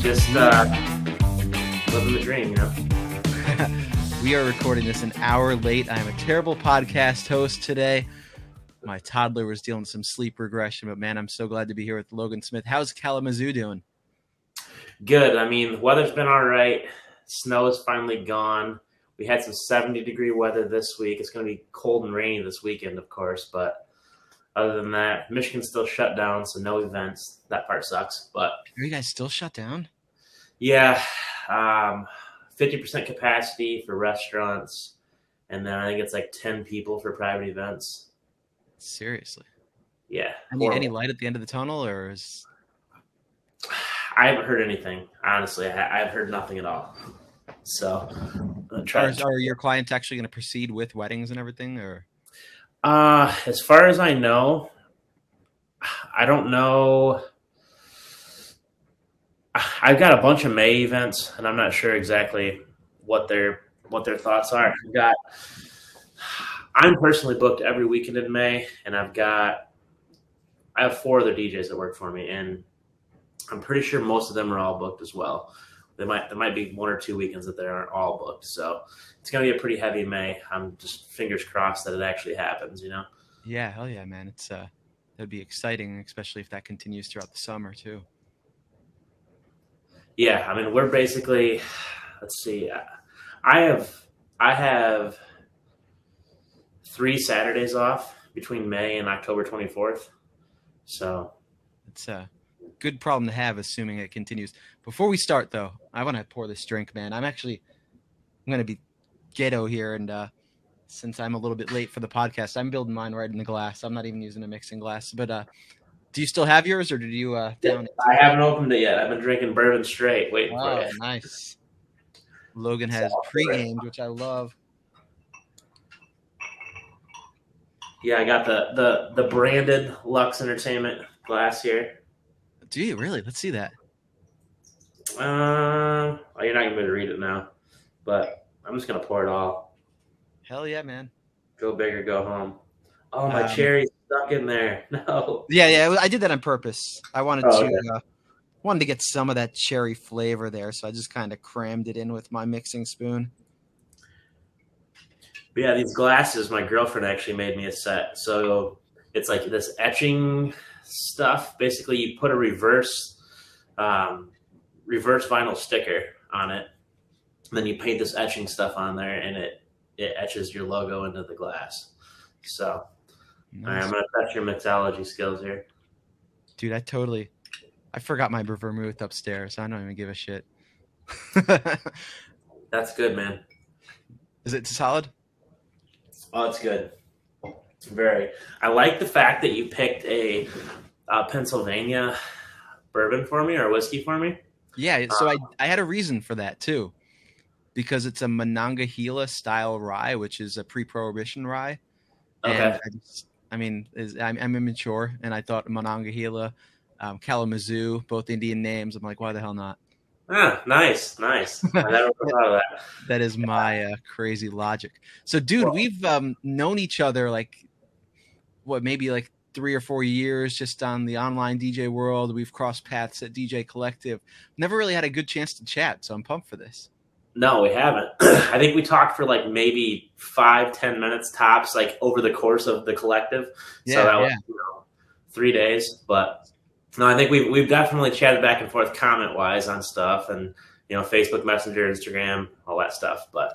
Just living the dream, you know? We are recording this an hour late. I am a terrible podcast host today. My toddler was dealing with some sleep regression, but man, I'm so glad to be here with Logan Smith. How's Kalamazoo doing? Good. I mean, the weather's been all right. Snow is finally gone. We had some 70-degree weather this week. It's going to be cold and rainy this weekend, of course, but other than that, Michigan's still shut down, so no events. That part sucks. But are you guys still shut down? Yeah, 50% capacity for restaurants, and then I think it's like 10 people for private events. Seriously? Yeah. Any light at the end of the tunnel, or is... I haven't heard anything. Honestly, I've heard nothing at all. So, are your clients actually going to proceed with weddings and everything, or? As far as I know, I don't know. I've got a bunch of May events, and I'm not sure exactly what their thoughts are. I'm personally booked every weekend in May, and I have 4 other DJs that work for me, and I'm pretty sure most of them are all booked as well. There might be 1 or 2 weekends that they aren't all booked, so it's gonna be a pretty heavy May. I'm just fingers crossed that it actually happens, you know? Yeah, hell yeah, man. It's that'd be exciting, especially if that continues throughout the summer too. Yeah, I mean, we're basically, let's see, I have 3 Saturdays off between May and October 24th. So it's a good problem to have, assuming it continues. Before we start, though, I want to pour this drink, man. I'm going to be ghetto here, and since I'm a little bit late for the podcast, I'm building mine right in the glass. I'm not even using a mixing glass. But do you still have yours, or did you down it? I haven't opened it yet. I've been drinking bourbon straight, waiting for it. Nice. Logan has pre-gamed, which I love. Yeah, I got the branded Lux Entertainment glass here. Do you really? Let's see that. You're not gonna be able to read it now, but I'm just gonna pour it all. Hell yeah, man! Go big or go home. Oh, my cherry's stuck in there. No. Yeah, I did that on purpose. I wanted to get some of that cherry flavor there, so I just kind of crammed it in with my mixing spoon. But yeah, these glasses, my girlfriend actually made me a set. So it's like this etching stuff. Basically, you put a reverse vinyl sticker on it, and then you paint this etching stuff on there, and it etches your logo into the glass. So, nice. All right, I'm going to test your mixology skills here. Dude, I forgot my vermouth upstairs. I don't even give a shit. That's good, man. Is it solid? Oh, it's good. Very. I like the fact that you picked a Pennsylvania bourbon for me, or whiskey for me. Yeah, so I had a reason for that too, because it's a Monongahela style rye, which is a pre-prohibition rye. Okay. And I'm immature, and I thought Monongahela, Kalamazoo, both Indian names. I'm like, why the hell not? Ah, nice. I never thought of that. That is my crazy logic. So, dude, we've known each other maybe 3 or 4 years just on the online DJ world. We've crossed paths at DJ Collective. Never really had a good chance to chat, so I'm pumped for this. No, we haven't. I think we talked for maybe 5-10 minutes tops, over the course of the collective. Yeah, so that was 3 days. But no, I think we've definitely chatted back and forth comment wise on stuff, and Facebook Messenger, Instagram, all that stuff. But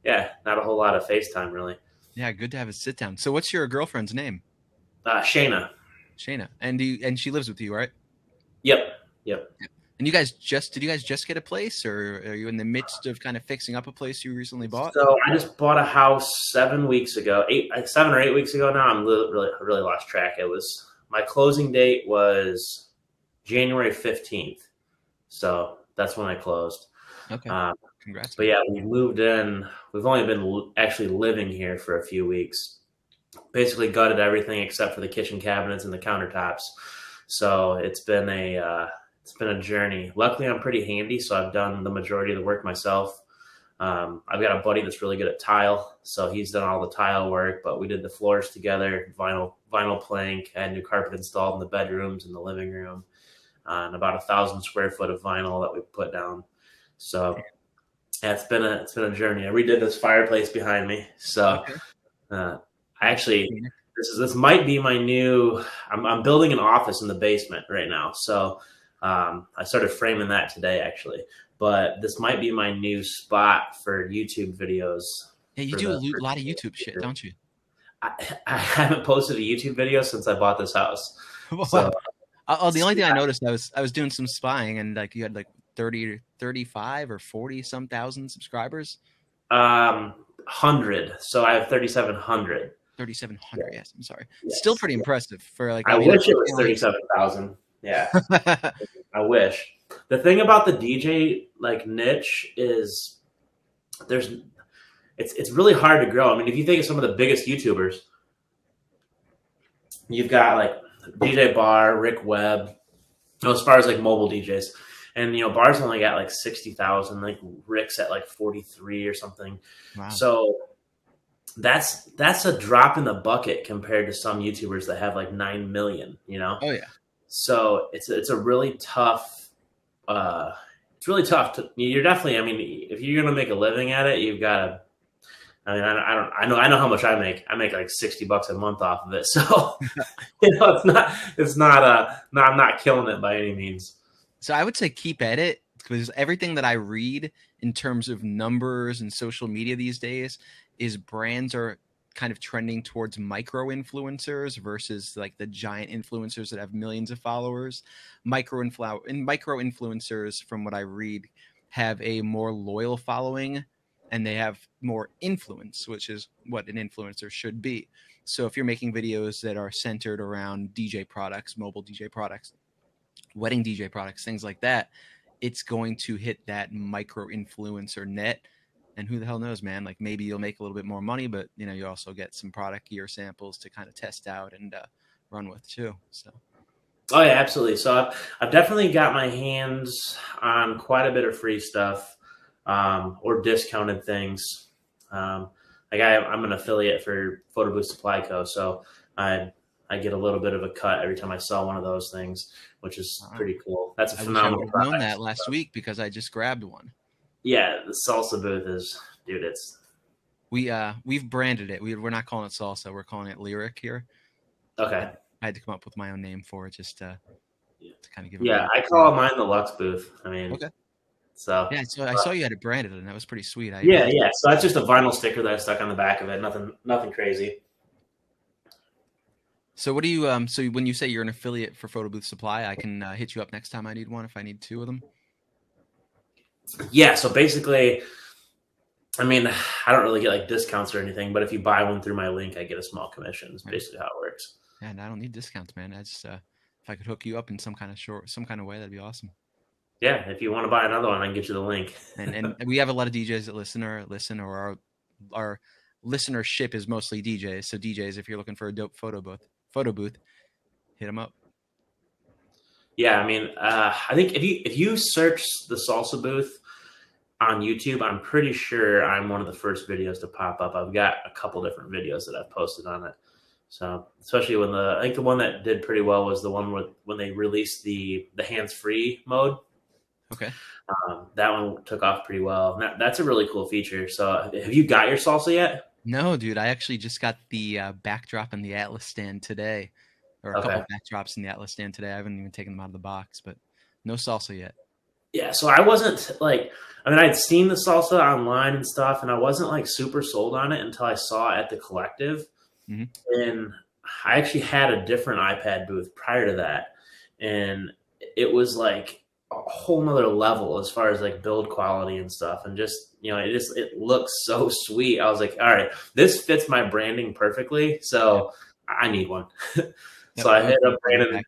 yeah, not a whole lot of FaceTime really. Yeah, good to have a sit down. So, what's your girlfriend's name? Shayna. And she lives with you, right? Yep. And did you guys just get a place, or are you in the midst of kind of fixing up a place you recently bought? So I just bought a house 7 weeks ago, 7 or 8 weeks ago now. I'm really lost track. My closing date was January 15th. So that's when I closed. Okay. Congrats. But yeah, we moved in. We've only been actually living here for a few weeks. Basically gutted everything except for the kitchen cabinets and the countertops. So it's been a journey. Luckily, I'm pretty handy, so I've done the majority of the work myself. I've got a buddy that's really good at tile, so he's done all the tile work, but we did the floors together, vinyl plank, I had new carpet installed in the bedrooms and the living room. and about 1,000 square foot of vinyl that we put down. So yeah, it's been a journey. I redid this fireplace behind me. So Okay. I actually this might be my new. I'm building an office in the basement right now. So I started framing that today actually. But this might be my new spot for YouTube videos. Yeah, you do a lot of YouTube shit, don't you? I haven't posted a YouTube video since I bought this house. So the only thing I noticed, I was doing some spying, and like you had like 30 or 35 or 40 some thousand subscribers. 100. So I have 3,700. 3,700. Yes, I'm sorry. Yes. Still pretty impressive for like. I wish it was 37,000. Yeah, I wish. The thing about the DJ like niche is it's really hard to grow. I mean, if you think of some of the biggest YouTubers, you've got like DJ Barr, Rick Webb, as far as like mobile DJs. And, Barr's only got like 60,000, like Rick's at like 43 or something. Wow. So that's a drop in the bucket compared to some YouTubers that have like 9 million, Oh yeah. So it's a really tough, you're definitely, I mean, if you're going to make a living at it, you've got to, I know how much I make. I make like $60 a month off of it. So, I'm not killing it by any means. So I would say keep at it, because everything that I read in terms of numbers and social media these days is brands are kind of trending towards micro influencers versus like the giant influencers that have millions of followers. Micro influencers, from what I read, have a more loyal following and they have more influence, which is what an influencer should be. So if you're making videos that are centered around DJ products, mobile DJ products, wedding DJ products, things like that, it's going to hit that micro influencer net. And who the hell knows, man? Like maybe you'll make a little bit more money, but you also get some product gear samples to kind of test out and run with too. So. Oh yeah, absolutely. So I've definitely got my hands on quite a bit of free stuff or discounted things. I'm an affiliate for Photo Booth Supply Co. So I get a little bit of a cut every time I sell one of those things, which is pretty cool. That's a phenomenal product. I would have known that last week because I just grabbed one. Yeah, the salsa booth is, dude, it's... We've branded it. We're not calling it salsa. We're calling it Lyric here. Okay. I had to come up with my own name for it just to kind of give it. Yeah, I call mine the Lux booth. I mean, okay. So yeah, so I saw you had it branded, and that was pretty sweet. Yeah. So that's just a vinyl sticker that I stuck on the back of it. Nothing crazy. So what do you so when you say you're an affiliate for Photo Booth Supply, I can hit you up next time I need one if I need 2 of them? Yeah, so basically, I mean, I don't really get like discounts or anything, but if you buy one through my link, I get a small commission. That's basically how it works. And I don't need discounts, man. I just if I could hook you up in some kind of way, that'd be awesome. Yeah, if you want to buy another one, I can get you the link. and we have a lot of DJs that listen, or our listenership is mostly DJs. So DJs, if you're looking for a dope photo booth, hit them up. Yeah, I mean, I think if you search the salsa booth on YouTube, I'm pretty sure I'm one of the first videos to pop up. I've got a couple different videos that I've posted on it. So especially when I think the one that did pretty well was the one when they released the hands-free mode. Okay. That one took off pretty well. That's a really cool feature. So have you got your salsa yet? No, dude. I actually just got the backdrop and the Atlas stand today. Or a couple backdrops in the Atlas stand today. I haven't even taken them out of the box, but no salsa yet. Yeah, so I wasn't I'd seen the salsa online and stuff, and I wasn't like super sold on it until I saw it at the Collective. Mm-hmm. And I actually had a different iPad booth prior to that. And it was like a whole nother level as far as like build quality and stuff. And just, it looks so sweet. I was like, all right, this fits my branding perfectly. So I need one. So I hit up Brandon.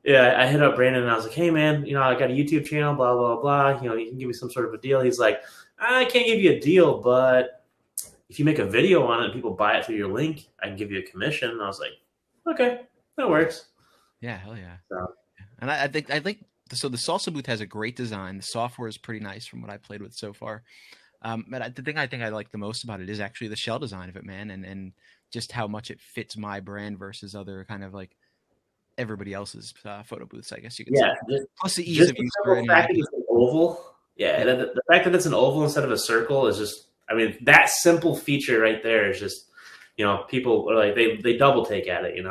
Yeah, I hit up Brandon and I was like, hey man, I got a YouTube channel, blah, blah, blah. You can give me some sort of a deal. He's like, I can't give you a deal, but if you make a video on it and people buy it through your link, I can give you a commission. And I was like, okay, that works. Yeah, hell yeah. So, and I think so. The salsa booth has a great design. The software is pretty nice from what I played with so far. But the thing I think I like the most about it is actually the shell design of it, man, and just how much it fits my brand versus other kind of like everybody else's photo booths, I guess you could say. Yeah, Plus the ease just of the use for simple fact that interaction. it's an oval. Yeah, Yeah. and the fact that it's an oval instead of a circle is just, I mean, that simple feature right there is just, people are like, they double take at it,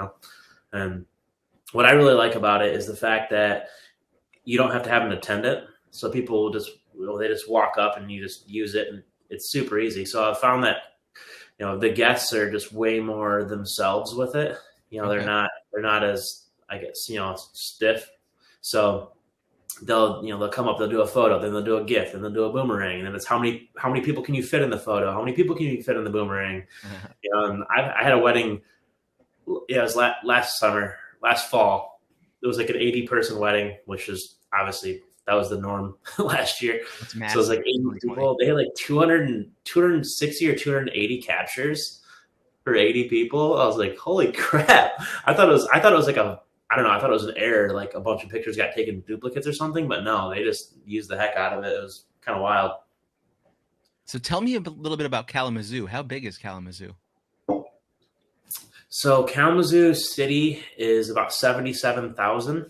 And what I really like about it is the fact that you don't have to have an attendant. So people will just, they just walk up and you just use it, and it's super easy. So I found that, the guests are just way more themselves with it. Okay. They're not as, I guess, stiff. So they'll come up, they'll do a photo, then they'll do a GIF, then they'll do a boomerang, and then it's how many people can you fit in the photo, how many people can you fit in the boomerang. And I had a wedding. Yeah, it was last fall. It was like an 80-person wedding, which is obviously that was the norm last year. That's So massive. it was like 80 people. They had like 260 or 280 captures for 80 people. I was like, holy crap! I thought it was like I don't know. I thought it was an error, like a bunch of pictures got taken duplicates or something. But no, they just used the heck out of it. It was kind of wild. So tell me a little bit about Kalamazoo. How big is Kalamazoo? So Kalamazoo City is about 77,000,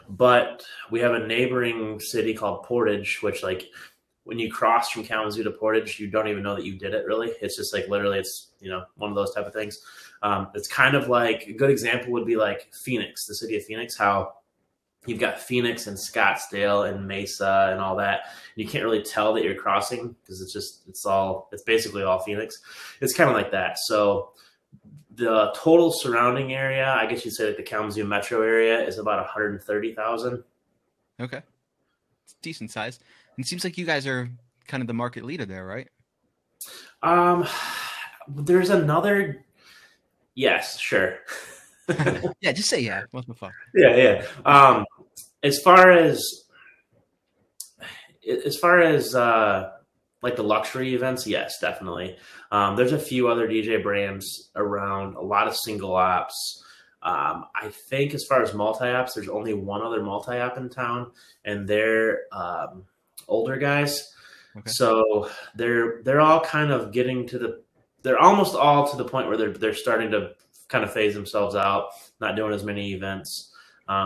but we have a neighboring city called Portage, which like when you cross from Kalamazoo to Portage, you don't even know that you did it really. It's just like literally it's, one of those type of things. It's kind of like a good example would be like Phoenix, the city of Phoenix, how you've got Phoenix and Scottsdale and Mesa and all that. You can't really tell that you're crossing because it's basically all Phoenix. It's kind of like that. So the total surrounding area, I guess you'd say like the Kalamazoo metro area, is about 130,000. Okay. It's decent size. And it seems like you guys are kind of the market leader there, right? There's another. Yes, sure. Yeah, just say yeah. What's the fuck? Yeah. As far as like the luxury events, yes, definitely. There's a few other DJ brands around, a lot of single ops. I think as far as multi-ops, there's only one other multi-op in town, and they're older guys. Okay. So they're all kind of they're almost all to the point where they're starting to kind of phase themselves out, not doing as many events.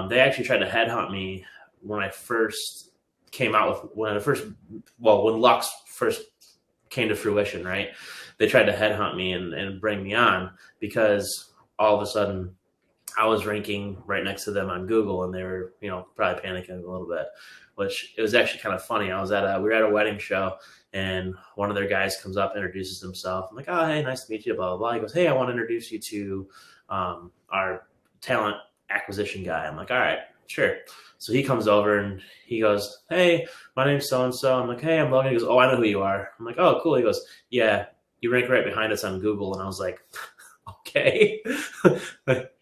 They actually tried to headhunt me when I first came out when Lux first came to fruition, right? They tried to headhunt me and bring me on because all of a sudden I was ranking right next to them on Google, and they were, probably panicking a little bit, which it was actually kind of funny. We were at a wedding show, and one of their guys comes up, introduces himself. I'm like, oh, hey, nice to meet you, blah, blah, blah. He goes, hey, I want to introduce you to our talent acquisition guy. I'm like, all right, sure. So he comes over and he goes, hey, my name's so-and-so. I'm like, hey, I'm Logan. He goes, oh, I know who you are. I'm like, oh, cool. He goes, yeah, you rank right behind us on Google. And I was like, okay,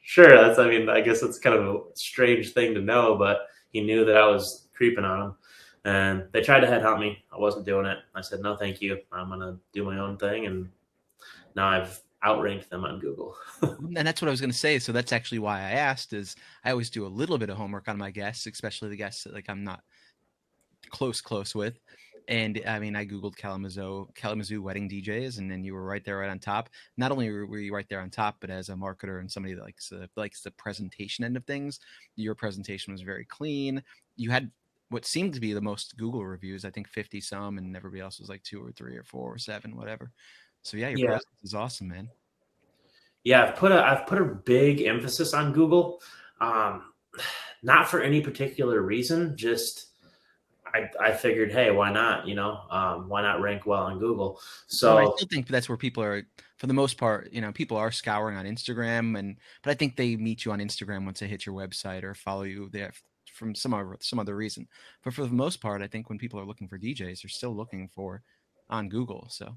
sure. I guess that's kind of a strange thing to know, but he knew that I was creeping on him. And they tried to headhunt me. I wasn't doing it. I said, no, thank you. I'm going to do my own thing. And now I've outranked them on Google. And that's what I was going to say. So that's actually why I asked, is I always do a little bit of homework on my guests, especially the guests that like I'm not close with. And I mean, I Googled Kalamazoo wedding DJs, and then you were right there, right on top. Not only were you right there on top, but as a marketer and somebody that likes the presentation end of things, your presentation was very clean. You had what seemed to be the most Google reviews, I think 50 some, and everybody else was like 2 or 3 or 4 or 7, whatever. So yeah, your presence is awesome, man. Yeah, I've put a big emphasis on Google, not for any particular reason, just I figured, hey, why not? Why not rank well on Google? So I still think that's where people are, for the most part. People are scouring on Instagram, but I think they meet you on Instagram once they hit your website or follow you there from some other reason. But for the most part, I think when people are looking for DJs, they're still looking for on Google. So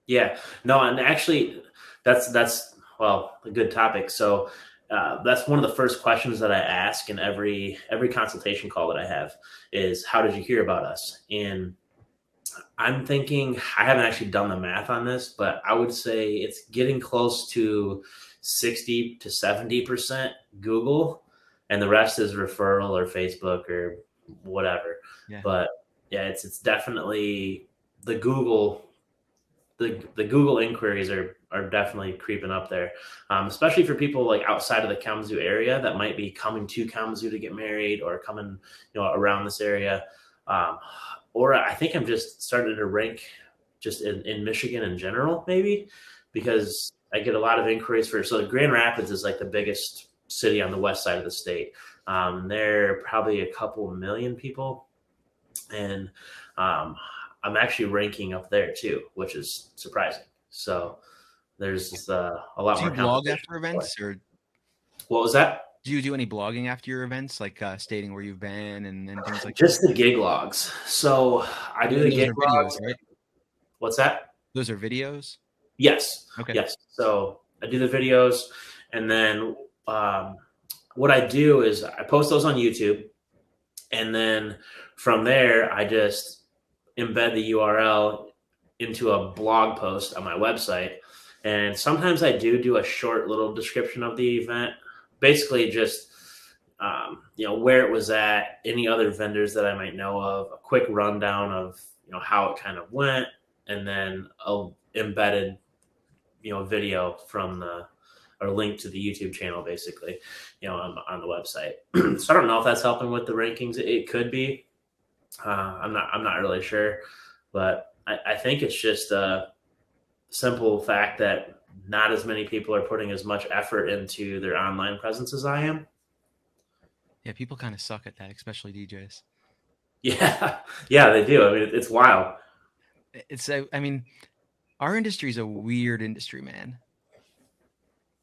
yeah, no, and actually, that's a good topic. So. That's one of the first questions that I ask in every consultation call that I have is, how did you hear about us? And I'm thinking, I haven't actually done the math on this, but I would say it's getting close to 60 to 70% Google, and the rest is referral or Facebook or whatever. Yeah. But yeah, it's definitely the Google the Google inquiries are definitely creeping up there, especially for people like outside of the Kalamazoo area that might be coming to Kalamazoo to get married or coming, around this area. Or I think I'm just starting to rank just in Michigan in general, maybe because I get a lot of inquiries so the Grand Rapids is like the biggest city on the west side of the state. There are probably a couple million people, and I'm actually ranking up there too, which is surprising. So there's a lot Do more you blog competition. after events, or What was that? do you do any blogging after your events, like stating where you've been and things like Just that? the gig logs. So I do the Those gig are videos, logs. right? What's that? Those are videos? Yes. Okay. Yes. So I do the videos, and then what I do is I post those on YouTube, and then from there I just embed the URL into a blog post on my website. And sometimes I do a short little description of the event, basically just where it was at, any other vendors that I might know of, a quick rundown of how it kind of went, and then a embedded video from or link to the YouTube channel, basically, on the website. So I don't know if that's helping with the rankings. It could be. I'm not really sure, but I think it's just a simple fact that not as many people are putting as much effort into their online presence as I am. Yeah, people kind of suck at that, especially DJs. Yeah, yeah, they do. I mean, it's wild. I mean, our industry is a weird industry, man.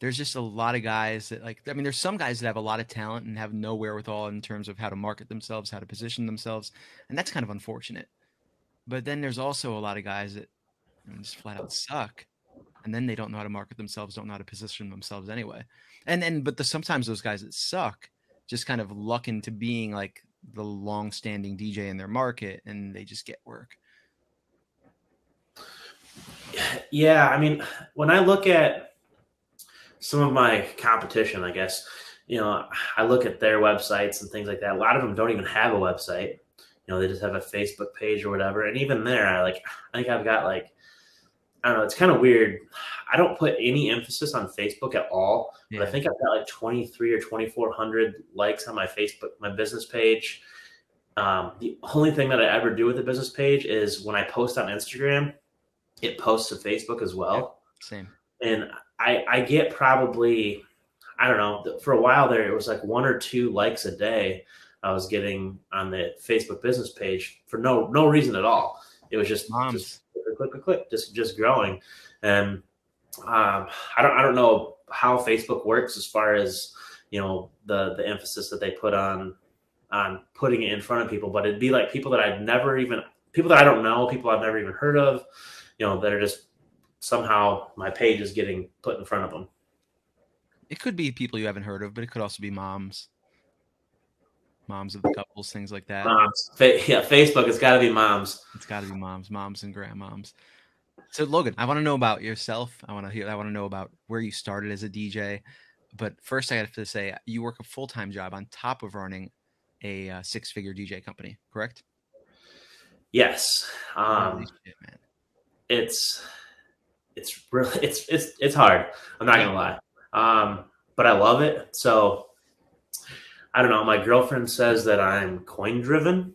There's just a lot of guys that there's some guys that have a lot of talent and have no wherewithal in terms of how to market themselves, how to position themselves. And that's kind of unfortunate. But then there's also a lot of guys that just flat out suck. And then they don't know how to market themselves, don't know how to position themselves anyway. But sometimes those guys that suck just kind of luck into being like the long-standing DJ in their market, and they just get work. Yeah, I mean, when I look at some of my competition, I guess, I look at their websites and things like that. A lot of them don't even have a website. They just have a Facebook page or whatever. And even there, I think I've got I don't know, it's kind of weird. I don't put any emphasis on Facebook at all, but I think I've got 23 or 2,400 likes on my Facebook, my business page. The only thing that I ever do with the business page is when I post on Instagram, it posts to Facebook as well. Same. And I get probably, I don't know, for a while there, it was like 1 or 2 likes a day I was getting on the Facebook business page for no reason at all. It was just click, just growing. And I don't know how Facebook works as far as the emphasis that they put on putting it in front of people, but it'd be like people that I don't know, people I've never even heard of, that are just somehow my page is getting put in front of them. It could be people you haven't heard of, but it could also be moms of the couples, things like that. Moms. Facebook, it's got to be moms. It's got to be moms and grandmoms. So Logan, I want to know about yourself. I want to know about where you started as a DJ. But first, I have to say you work a full-time job on top of running a 6-figure DJ company, correct? Yes. Holy shit, man. It's really it's hard. I'm not gonna lie. But I love it. So I don't know. My girlfriend says that I'm coin driven.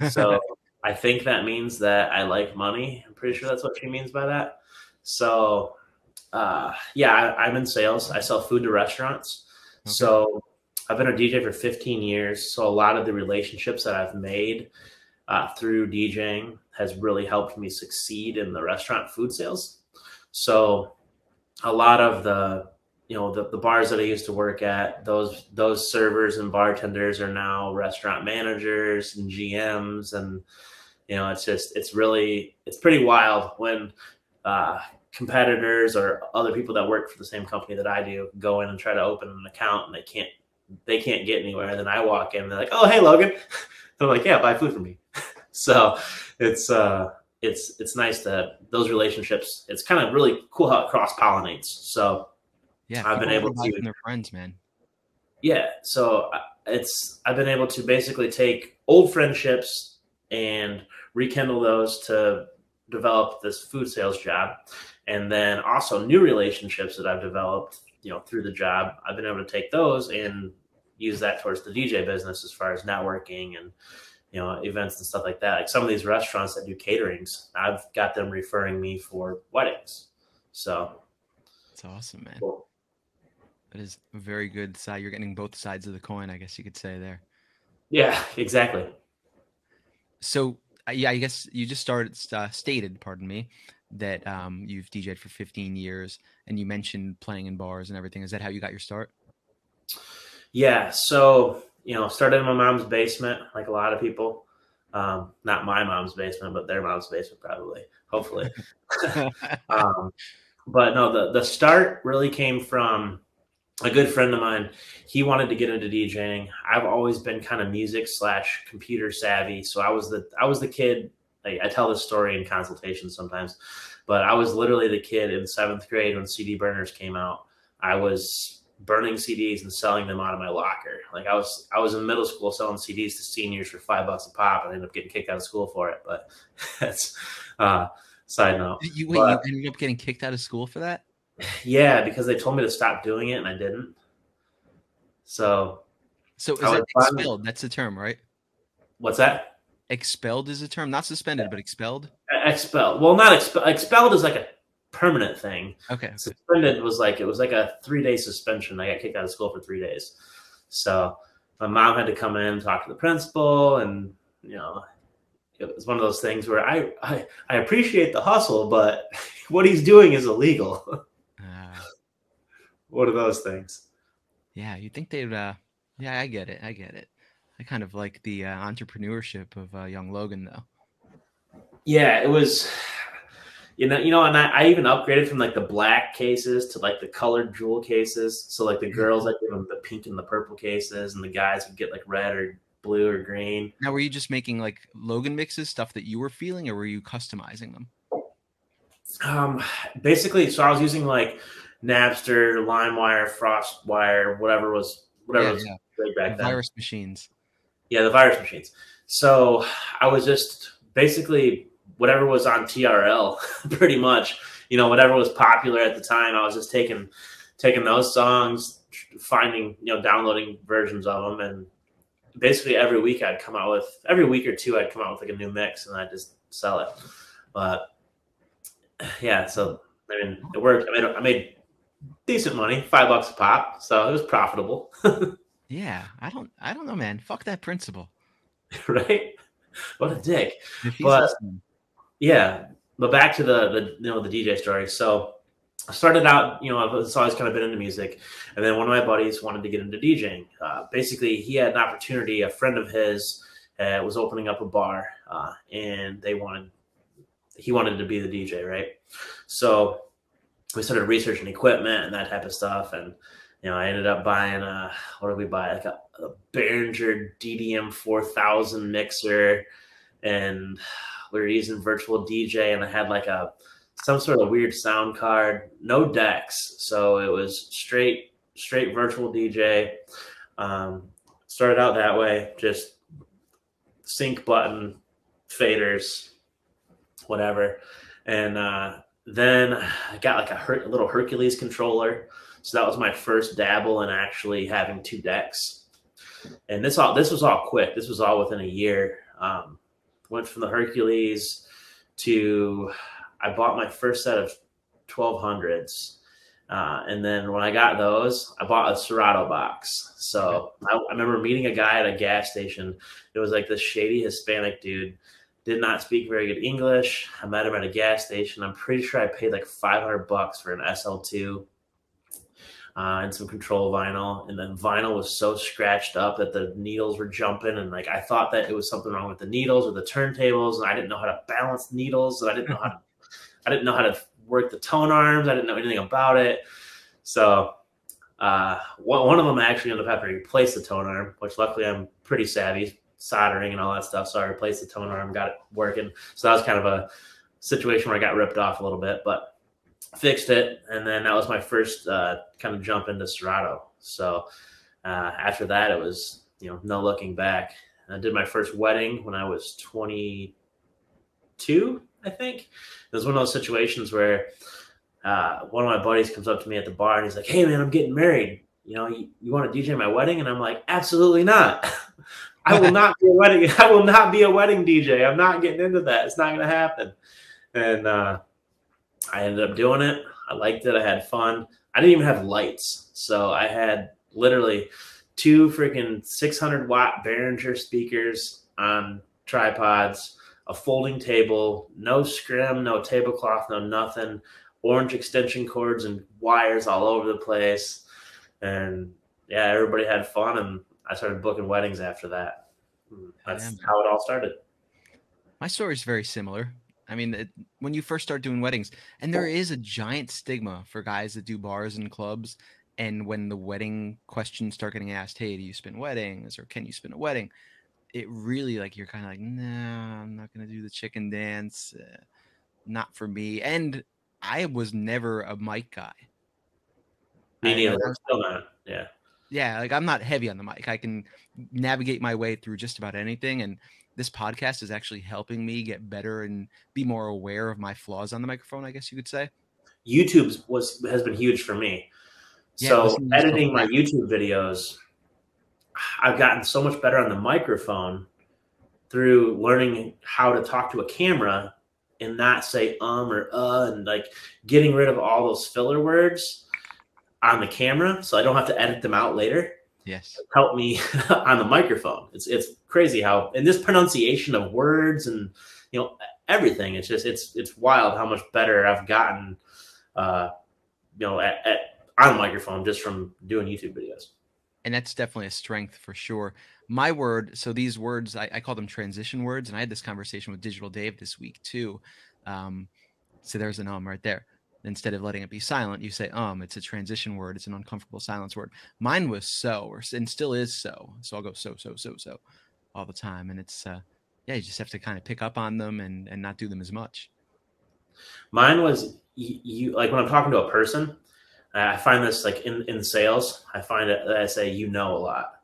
So I think that means that I like money. I'm pretty sure that's what she means by that. So I'm in sales. I sell food to restaurants. Okay. So I've been a DJ for 15 years. So a lot of the relationships that I've made through DJing has really helped me succeed in the restaurant food sales. So a lot of the bars that I used to work at, those servers and bartenders are now restaurant managers and GMs. And, it's pretty wild when competitors or other people that work for the same company that I do go in and try to open an account and they can't get anywhere. And then I walk in and they're like, "Oh, hey, Logan." They're like, "Yeah, buy food from me." So it's nice to those relationships. It's kind of really cool how it cross pollinates. So yeah, I've been able to their friends, man. Yeah. So I've been able to basically take old friendships and rekindle those to developed this food sales job, and then also new relationships that I've developed, through the job. I've been able to take those and use that towards the DJ business as far as networking and, events and stuff like that. Like some of these restaurants that do caterings, I've got them referring me for weddings. So it's awesome, man. Cool. That is a very good side. You're getting both sides of the coin, I guess you could say there. Yeah, exactly. So, yeah, I guess you just stated, pardon me, that you've DJed for 15 years, and you mentioned playing in bars and everything. Is that how you got your start? Yeah. So, started in my mom's basement, like a lot of people. Not my mom's basement, but their mom's basement, probably, hopefully. But no, the start really came from a good friend of mine. He wanted to get into DJing. I've always been kind of music / computer savvy. So I was the kid. I tell this story in consultations sometimes, but I was literally the kid in 7th grade when CD burners came out. I was burning CDs and selling them out of my locker. Like I was in middle school selling CDs to seniors for $5 a pop, and I ended up getting kicked out of school for it. But that's side note. You ended up getting kicked out of school for that? Yeah, because they told me to stop doing it and I didn't. So is that expelled? That's the term, right? What's that? Expelled is a term, not suspended, but expelled. Expelled. Well, not expelled. Expelled is like a permanent thing. Okay. Suspended was like, it was like a 3-day suspension. I got kicked out of school for 3 days. So my mom had to come in and talk to the principal, and it was one of those things where I appreciate the hustle, but what he's doing is illegal. What are those things? Yeah, you think they'd yeah, I get it. I kind of like the entrepreneurship of young Logan, though. Yeah, it was, and I even upgraded from like the black cases to like the colored jewel cases. So like the girls, I give them the pink and the purple cases, and the guys would get like red or blue or green. Now, were you just making like Logan mixes, stuff that you were feeling, or were you customizing them? Basically, so I was using like Napster, LimeWire, FrostWire, whatever was big back then. Virus machines. Yeah, the virus machines. So I was just basically whatever was on TRL, pretty much. Whatever was popular at the time, I was just taking those songs, finding, downloading versions of them, and basically every week or two I'd come out with like a new mix, and I'd just sell it. But yeah, so I mean, it worked. I made decent money, $5 a pop, so it was profitable. Yeah, I don't know, man. Fuck that principal. Right? What a dick. But yeah, but back to the DJ story. So I started out, I've always kind of been into music, and then one of my buddies wanted to get into DJing. Basically, he had an opportunity. A friend of his was opening up a bar, and he wanted to be the DJ, right? So we started researching equipment and that type of stuff, and I ended up buying what did we buy? Like a Behringer DDM 4000 mixer, and we were using virtual DJ, and I had like some sort of weird sound card, no decks, so it was straight virtual DJ. Started out that way, just sync button, faders, whatever, and then I got like a little Hercules controller. So that was my first dabble in actually having 2 decks. And this was all quick. This was all within a year. Went from the Hercules to, I bought my first set of 1200s. And then when I got those, I bought a Serato box. So I remember meeting a guy at a gas station. It was like this shady Hispanic dude. Did not speak very good English. I met him at a gas station. I'm pretty sure I paid like $500 for an SL2 and some control vinyl. And then vinyl was so scratched up that the needles were jumping. And like, I thought that it was something wrong with the needles or the turntables. And I didn't know how to balance needles. And I didn't know how to work the tone arms. I didn't know anything about it. So one of them I actually ended up having to replace the tone arm, which luckily I'm pretty savvy, soldering and all that stuff. So I replaced the tone arm, got it working. So that was kind of a situation where I got ripped off a little bit, but fixed it. And then that was my first kind of jump into Serato. So after that, it was, no looking back. And I did my first wedding when I was 22. I think. It was one of those situations where one of my buddies comes up to me at the bar and he's like, "Hey man, I'm getting married. You want to DJ my wedding?" And I'm like, "Absolutely not. I will not be a wedding. I will not be a wedding DJ. I'm not getting into that. It's not going to happen." And I ended up doing it. I liked it. I had fun. I didn't even have lights, so I had literally 2 freaking 600-watt Behringer speakers on tripods, a folding table, no scrim, no tablecloth, no nothing, orange extension cords and wires all over the place. And yeah, everybody had fun, and I started booking weddings after that. That's how it all started. My story is very similar. I mean, when you first start doing weddings, and there is a giant stigma for guys that do bars and clubs, and when the wedding questions start getting asked, "Hey, do you spin weddings?" or "Can you spin a wedding?" It really, like, you're kind of like, "No, I'm not going to do the chicken dance. Not for me." And I was never a mic guy. Me neither. Still not. Yeah. Yeah, like, I'm not heavy on the mic. I can navigate my way through just about anything, and this podcast is actually helping me get better and be more aware of my flaws on the microphone, I guess you could say. YouTube has been huge for me. Yeah, so editing my YouTube videos, I've gotten so much better on the microphone through learning how to talk to a camera and not say or and like getting rid of all those filler words on the camera so I don't have to edit them out later. Yes. Help me on the microphone. It's crazy how, and this pronunciation of words and, everything, it's just, it's wild how much better I've gotten, on the microphone just from doing YouTube videos. And that's definitely a strength for sure. My word, so these words, I call them transition words. And I had this conversation with Digital Dave this week too. So there's an right there. Instead of letting it be silent, you say, it's a transition word. It's an uncomfortable silence word. Mine was so, and still is so. So I'll go so all the time. And it's, you just have to kind of pick up on them and not do them as much. Mine was, you like when I'm talking to a person, I find this like in sales, I find it that I say, a lot.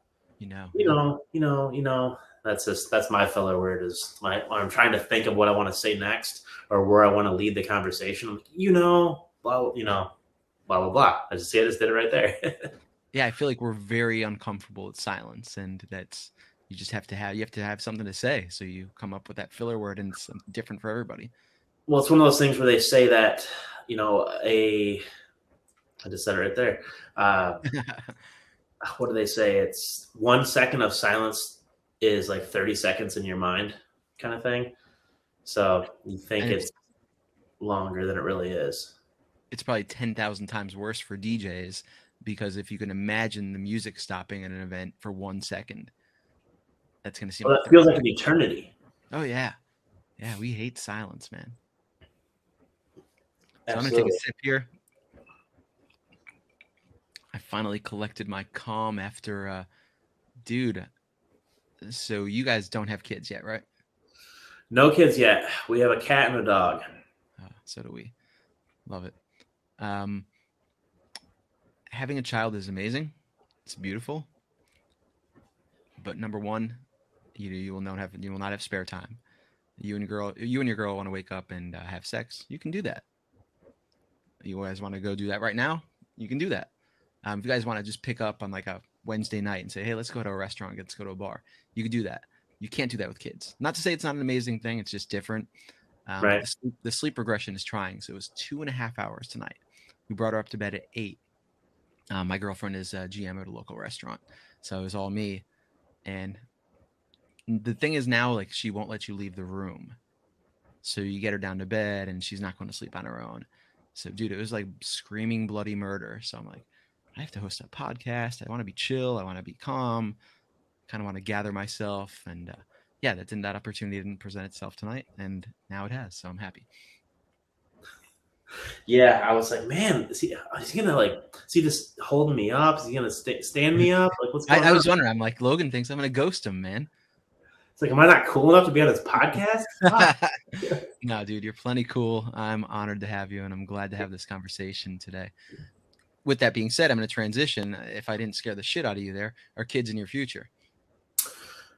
That's my filler word is when I'm trying to think of what I want to say next or where I want to lead the conversation. I'm like, blah, blah, blah, blah. I just did it right there. Yeah. I feel like we're very uncomfortable with silence, and that's, you have to have something to say. So you come up with that filler word, and it's different for everybody. Well, it's one of those things where they say that, I just said it right there. What do they say? It's 1 second of silence is like 30 seconds in your mind kind of thing. So you think it's longer than it really is. It's probably 10,000 times worse for DJs, because if you can imagine the music stopping at an event for 1 second, that's going to seem. Well, that feels like an eternity. Oh yeah. Yeah. We hate silence, man. So Absolutely. I'm going to take a sip here. I finally collected my calm after, dude. So you guys don't have kids yet, right? No kids yet. We have a cat and a dog. So do we. Love it. Having a child is amazing. It's beautiful. But number one, you will not have spare time. You and your girl want to wake up and have sex. You can do that. You guys want to go do that right now? You can do that. If you guys want to just pick up on like a Wednesday night and say, "Hey, let's go to a restaurant, let's go to a bar," you can do that. You can't do that with kids. Not to say it's not an amazing thing. It's just different. Right. The sleep regression is trying. So it was 2.5 hours tonight. We brought her up to bed at 8. My girlfriend is a GM at a local restaurant. So it was all me. And the thing is now, like, she won't let you leave the room. So you get her down to bed and she's not going to sleep on her own. So, dude, it was like screaming bloody murder. So I'm like, I have to host a podcast. I want to be chill. I want to be calm. Kind of want to gather myself. And that opportunity didn't present itself tonight. And now it has. So I'm happy. Yeah, I was like, man, is he just holding me up? Is he going to stand me up? Like, what's going on? I was wondering. I'm like, Logan thinks I'm going to ghost him, man. It's like, am I not cool enough to be on this podcast? No, dude, you're plenty cool. I'm honored to have you, and I'm glad to have this conversation today. With that being said, I'm going to transition. If I didn't scare the shit out of you there, are kids in your future?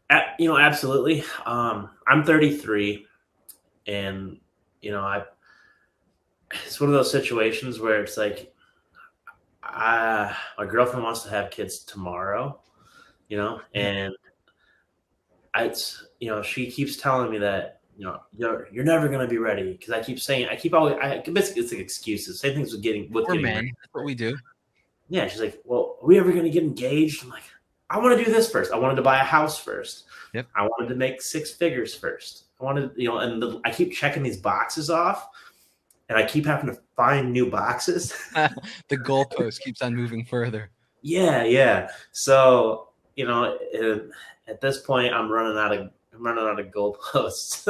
Absolutely. I'm 33, and it's one of those situations where it's like, my girlfriend wants to have kids tomorrow, and she keeps telling me that, you're never going to be ready. Cause I keep saying, basically it's like excuses. Same things with getting men. married. That's what we do. Yeah. She's like, well, are we ever going to get engaged? I'm like, I want to do this first. I wanted to buy a house first. Yep. I wanted to make 6 figures first. I wanted, I keep checking these boxes off, and I keep having to find new boxes. The goalpost keeps on moving further. Yeah. So, at this point, I'm running out of goalposts.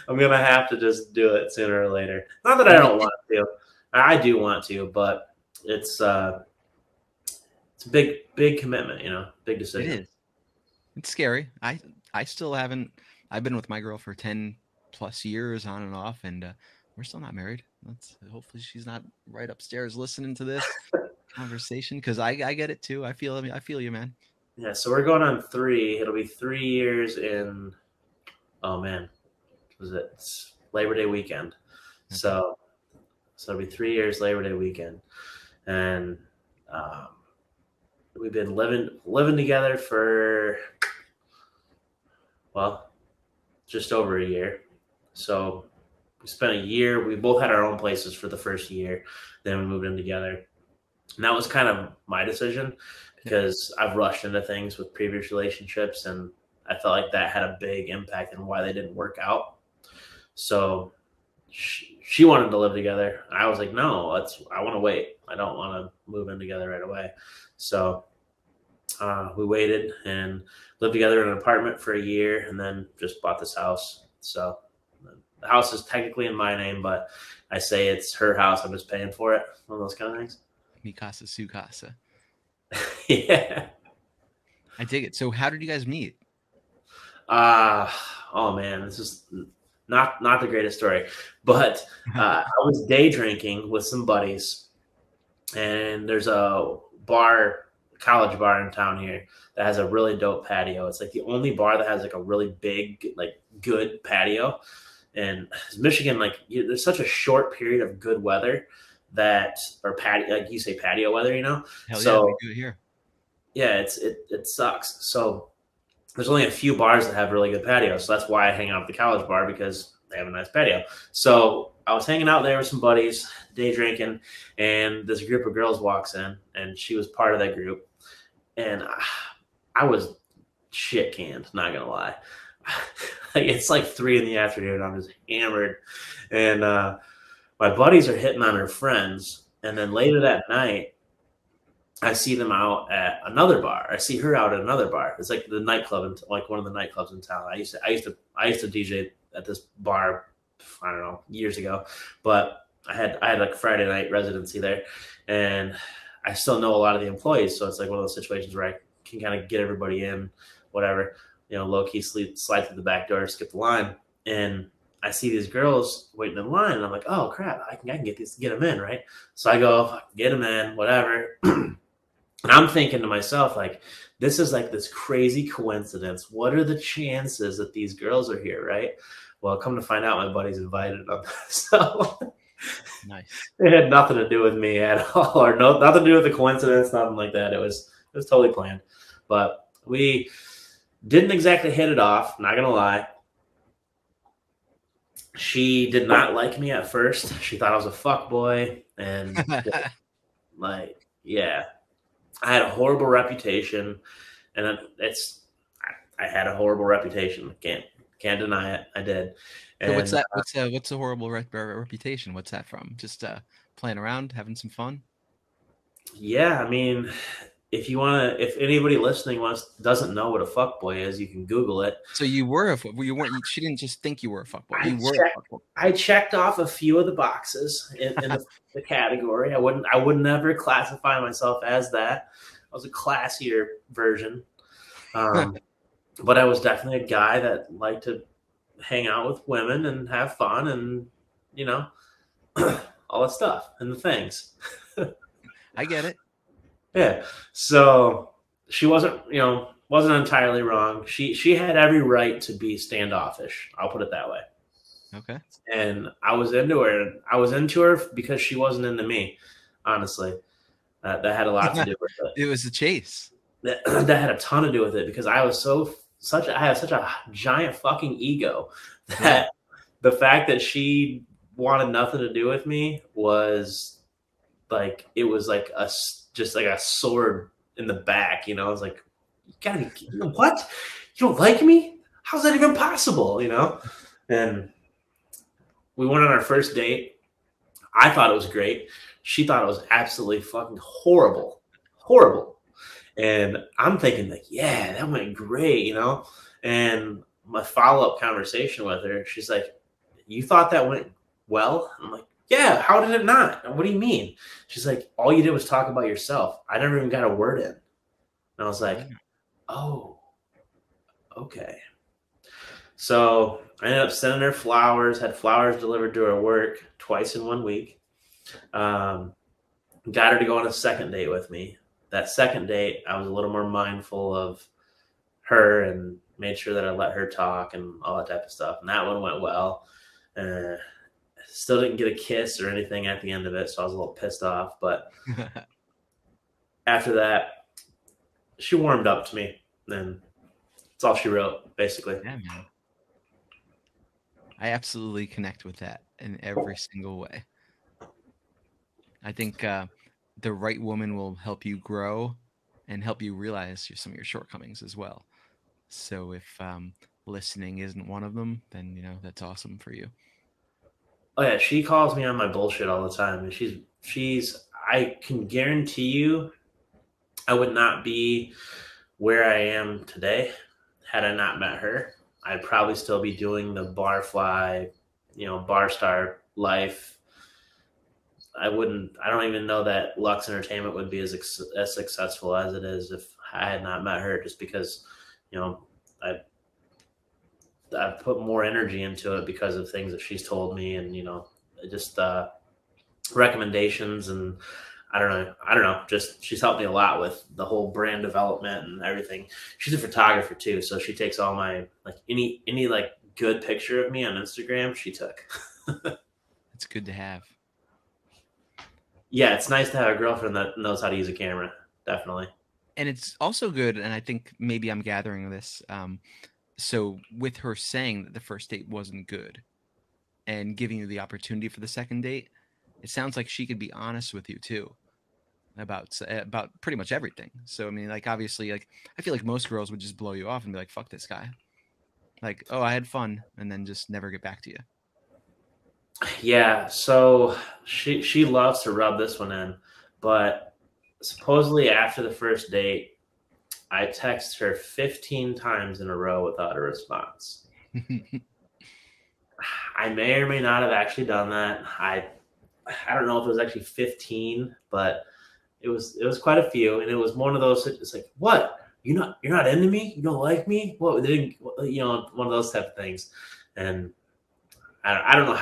I'm gonna have to just do it sooner or later. Not that I don't want to. I do want to, but it's a big commitment. Big decision. It is. It's scary. I still haven't. I've been with my girl for 10+ years on and off, and we're still not married. Hopefully she's not right upstairs listening to this conversation, because I get it too. I feel you, man. Yeah, so we're going on 3. It'll be 3 years in. Oh man, it's Labor Day weekend. Okay. So it'll be 3 years Labor Day weekend, and we've been living together for, well, just over a year. So we spent a year. We both had our own places for the first year. Then we moved in together. And that was kind of my decision, because I've rushed into things with previous relationships, and I felt like that had a big impact on why they didn't work out. So she wanted to live together. I was like, no, I want to wait. I don't want to move in together right away. So we waited and lived together in an apartment for a year, and then just bought this house. So the house is technically in my name, but I say it's her house. I'm just paying for it. One of those kind of things. Mi casa, su casa. Yeah. I dig it. So how did you guys meet? Oh man, this is not the greatest story, but I was day drinking with some buddies, and there's a college bar in town here that has a really dope patio. It's like the only bar that has like a really big, like good patio. And Michigan, there's such a short period of good weather or patio, like you say, patio weather, Hell so, yeah, we do it here. Yeah, it sucks. So there's only a few bars that have really good patios. So that's why I hang out at the college bar, because they have a nice patio. So I was hanging out there with some buddies, day drinking, and this group of girls walks in, and she was part of that group. And I was shit canned, not gonna lie. It's like 3 PM. I'm just hammered, and my buddies are hitting on her friends. And then later that night, I see them out at another bar. I see her out at another bar. It's like the nightclub, like one of the nightclubs in town. I used to DJ at this bar, I don't know, years ago, but I had like Friday night residency there, and I still know a lot of the employees. So it's like one of those situations where I can kind of get everybody in, whatever, low key slide through the back door, skip the line. And I see these girls waiting in line, and I'm like, oh crap, I can get them in, right? So I go, get them in, whatever. And I'm thinking to myself, like, this is like this crazy coincidence. What are the chances that these girls are here, right? Well, come to find out, my buddies invited them. So nice. It had nothing to do with me at all, or nothing to do with the coincidence, nothing like that. It was totally planned. But we didn't exactly hit it off, not gonna lie. She did not like me at first. She thought I was a fuckboy, and yeah. I had a horrible reputation, and I had a horrible reputation. Can't deny it. I did. And so what's that? What's a horrible reputation? What's that from? Just playing around, having some fun? Yeah, I mean, if anybody listening doesn't know what a fuckboy is, you can Google it. So you were you weren't. She didn't just think you were a fuckboy. You were a fuckboy. I checked off a few of the boxes in the category. I would never classify myself as that. I was a classier version, but I was definitely a guy that liked to hang out with women and have fun, and all that stuff and the things. I get it. Yeah. So she wasn't entirely wrong. She had every right to be standoffish. I'll put it that way. Okay. And I was into her. I was into her because she wasn't into me, honestly. That had a lot to do with it. It was a chase. That had a ton to do with it because I was I have such a giant fucking ego that Yeah. the fact that she wanted nothing to do with me was like, it was like just like a sword in the back, you know. I was like, you gotta be, you know, what? You don't like me? How's that even possible? You know? And we went on our first date. I thought it was great. She thought it was absolutely fucking horrible. Horrible. And I'm thinking like, yeah, that went great, you know? And my follow-up conversation with her, she's like, you thought that went well? I'm like, yeah, how did it not? What do you mean? She's like, all you did was talk about yourself. I never even got a word in. And I was like, oh, okay. So I ended up sending her flowers, had flowers delivered to her work twice in 1 week. Got her to go on a second date with me. That second date, I was a little more mindful of her and made sure that I let her talk and all that type of stuff. And that one went well. Still didn't get a kiss or anything at the end of it, so I was a little pissed off. But after that, she warmed up to me, and that's all she wrote, basically. Yeah, man. I absolutely connect with that in every single way. I think the right woman will help you grow and help you realize some of your shortcomings as well. So if listening isn't one of them, then that's awesome for you. Oh yeah, she calls me on my bullshit all the time, and she's. I can guarantee you, I would not be where I am today had I not met her. I'd probably still be doing the barfly, bar star life. I don't even know that Lux Entertainment would be as successful as it is if I had not met her, just because, I've put more energy into it because of things that she's told me, and, just recommendations, and I don't know. Just she's helped me a lot with the whole brand development and everything. She's a photographer too, so she takes all my any good picture of me on Instagram. She took. It's good to have. Yeah, it's nice to have a girlfriend that knows how to use a camera. Definitely. And it's also good, and I think maybe I'm gathering this. So with her saying that the first date wasn't good and giving you the opportunity for the second date, it sounds like she could be honest with you too about pretty much everything. So I mean, obviously, I feel like most girls would just blow you off and be like, "Fuck this guy," "Oh, I had fun," and then just never get back to you. Yeah, so she loves to rub this one in, but supposedly after the first date, I text her 15 times in a row without a response. I may or may not have actually done that. I don't know if it was actually 15, but it was quite a few, and it was one of those. It's like, what? You're not into me? You don't like me? What? One of those type of things. And I don't know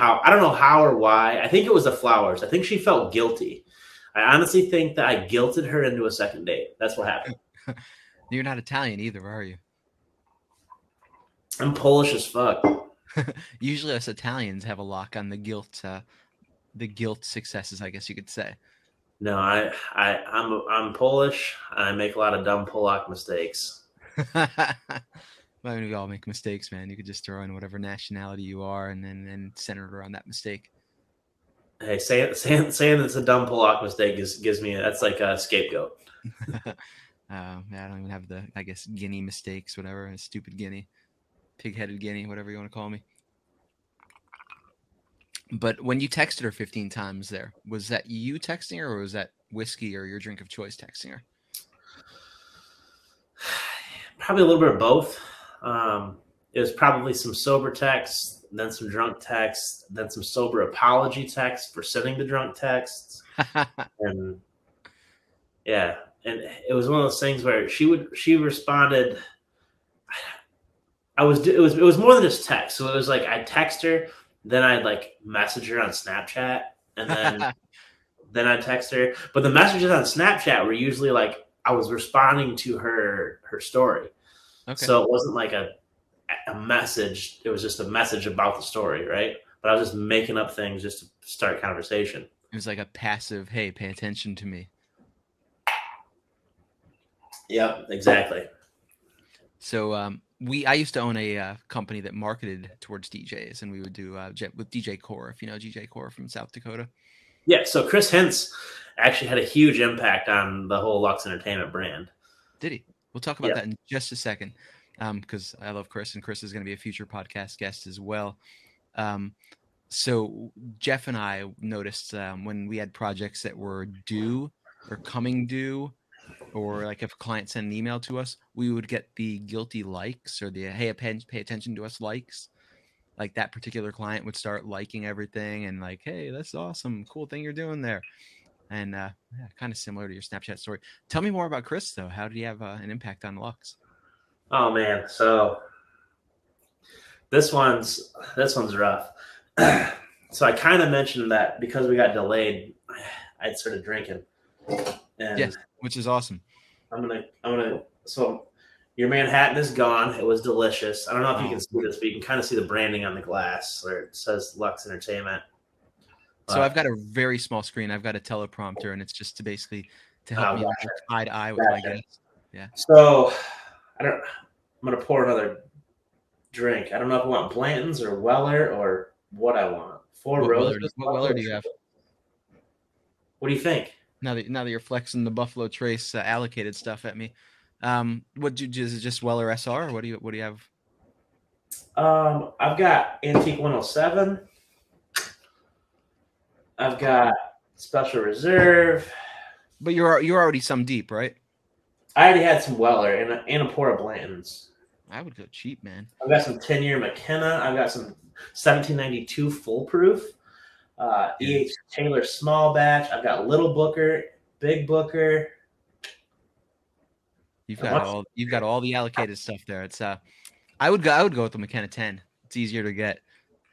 how or why. I think it was the flowers. I think she felt guilty. I honestly think that I guilted her into a second date. That's what happened. You're not Italian either, are you? I'm Polish as fuck. Usually us Italians have a lock on the guilt successes, I guess you could say. No, I'm Polish. I make a lot of dumb Polak mistakes. Well, we all make mistakes, man. You could just throw in whatever nationality you are and then center it around that mistake. Hey, saying it's a dumb Polak mistake gives me that's like a scapegoat. I don't even have the, I guess, Guinea mistakes, whatever. A stupid Guinea, pig-headed Guinea, whatever you want to call me. But when you texted her 15 times there, was that you texting her, or was that whiskey or your drink of choice texting her? Probably a little bit of both. It was probably some sober texts, then some drunk texts, then some sober apology texts for sending the drunk texts. And yeah, and it was one of those things where she responded. It was more than just text. So it was like I'd text her, then I'd message her on Snapchat, and then I'd text her. But the messages on Snapchat were usually I was responding to her story. Okay. So it wasn't like a a message. It was just a message about the story, right? But I was just making up things just to start conversation. It was like a passive, hey, pay attention to me. Yeah, exactly. So I used to own a company that marketed towards DJs, and we would do with DJ Core, if you know DJ Core from South Dakota. Yeah, so Chris Hintz actually had a huge impact on the whole Lux Entertainment brand. Did he? We'll talk about that in just a second, because I love Chris, and Chris is going to be a future podcast guest as well. So Jeff and I noticed when we had projects that were due or coming due, or like if a client sent an email to us, we would get the guilty likes or the, hey, pay attention to us likes. Like that particular client would start liking everything and like, hey, that's awesome. Cool thing you're doing there. And yeah, kind of similar to your Snapchat story. Tell me more about Chris, though. How did he have an impact on Lux? Oh, man. So this one's rough. So I kind of mentioned that because we got delayed, I'd started drinking. And yes, which is awesome. So your Manhattan is gone. It was delicious. I don't know if you can see this, but you can kind of see the branding on the glass where it says Lux Entertainment. So I've got a very small screen. I've got a teleprompter, and it's just to basically to help me eye to eye with my guests. Yeah. So I'm gonna pour another drink. I don't know if I want Blanton's or Weller or what I want. Four Roses. What Weller do you have? What do you think? Now that you're flexing the Buffalo Trace allocated stuff at me, is it just Weller SR? Or what do you have? I've got Antique 107. I've got Special Reserve. But you're already some deep, right? I already had some Weller and a pour of Blanton's. I would go cheap, man. I've got some 10-year McKenna. I've got some 1792 Full Proof. E.H. Taylor Small Batch. I've got Little Booker, Big Booker. You've got all the allocated stuff there. It's I would go with the McKenna 10. It's easier to get.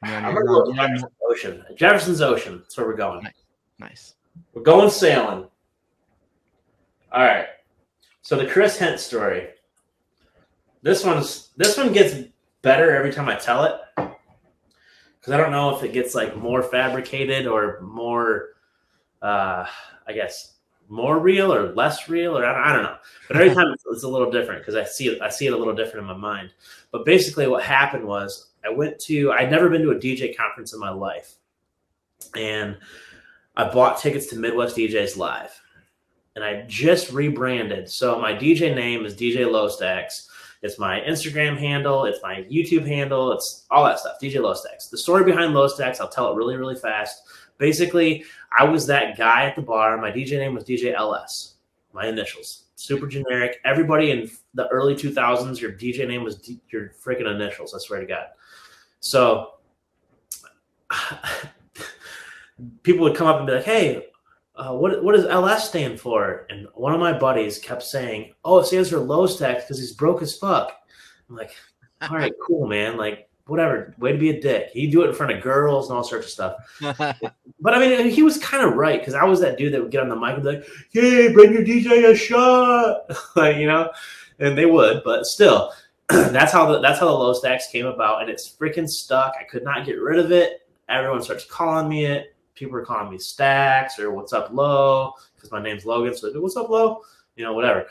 I'm gonna go with Jefferson's Ocean. Jefferson's Ocean. That's where we're going. Nice. We're going sailing. All right. So the Chris Hintz story. This one gets better every time I tell it, because I don't know if it gets like more fabricated or more, I guess, more real or less real, or I don't know. But every time it's a little different because I see it a little different in my mind. But basically, what happened was I'd never been to a DJ conference in my life, and I bought tickets to Midwest DJs Live, and I just rebranded. So my DJ name is DJ Lowstacks. It's my Instagram handle. It's my YouTube handle. It's all that stuff. DJ Lowstacks. The story behind Lowstacks, I'll tell it really, really fast. Basically, I was that guy at the bar. My DJ name was DJ LS. My initials. Super generic. Everybody in the early 2000s, your DJ name was your freaking initials. I swear to God. So people would come up and be like, hey, what does LS stand for? And one of my buddies kept saying, oh, it stands for Lowstacks because he's broke as fuck. I'm like, all right, cool, man. Like, whatever. Way to be a dick. He'd do it in front of girls and all sorts of stuff. But, I mean, he was kind of right, because I was that dude that would get on the mic and be like, hey, bring your DJ a shot. Like, you know, and they would. But still, that's how the Lowstacks came about, and it's freaking stuck. I could not get rid of it. Everyone starts calling me it. People are calling me Stacks or What's Up Low, because my name's Logan. So they do What's Up Low, you know, whatever.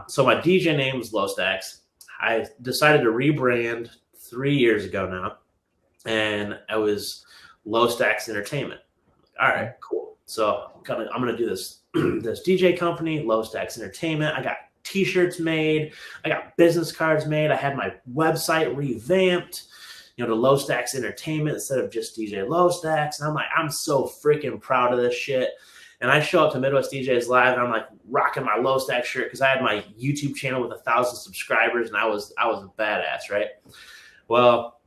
So my DJ name was Lowstacks. I decided to rebrand 3 years ago now, and I was Lowstacks Entertainment. All right, cool. So I'm gonna do this this DJ company, Lowstacks Entertainment. I got T-shirts made. I got business cards made. I had my website revamped, you know, to Lowstacks Entertainment instead of just DJ Lowstacks. And I'm like, I'm so freaking proud of this shit. And I show up to Midwest DJs Live, and I'm like rocking my Lowstacks shirt because I had my YouTube channel with 1,000 subscribers, and I was a badass, right? Well,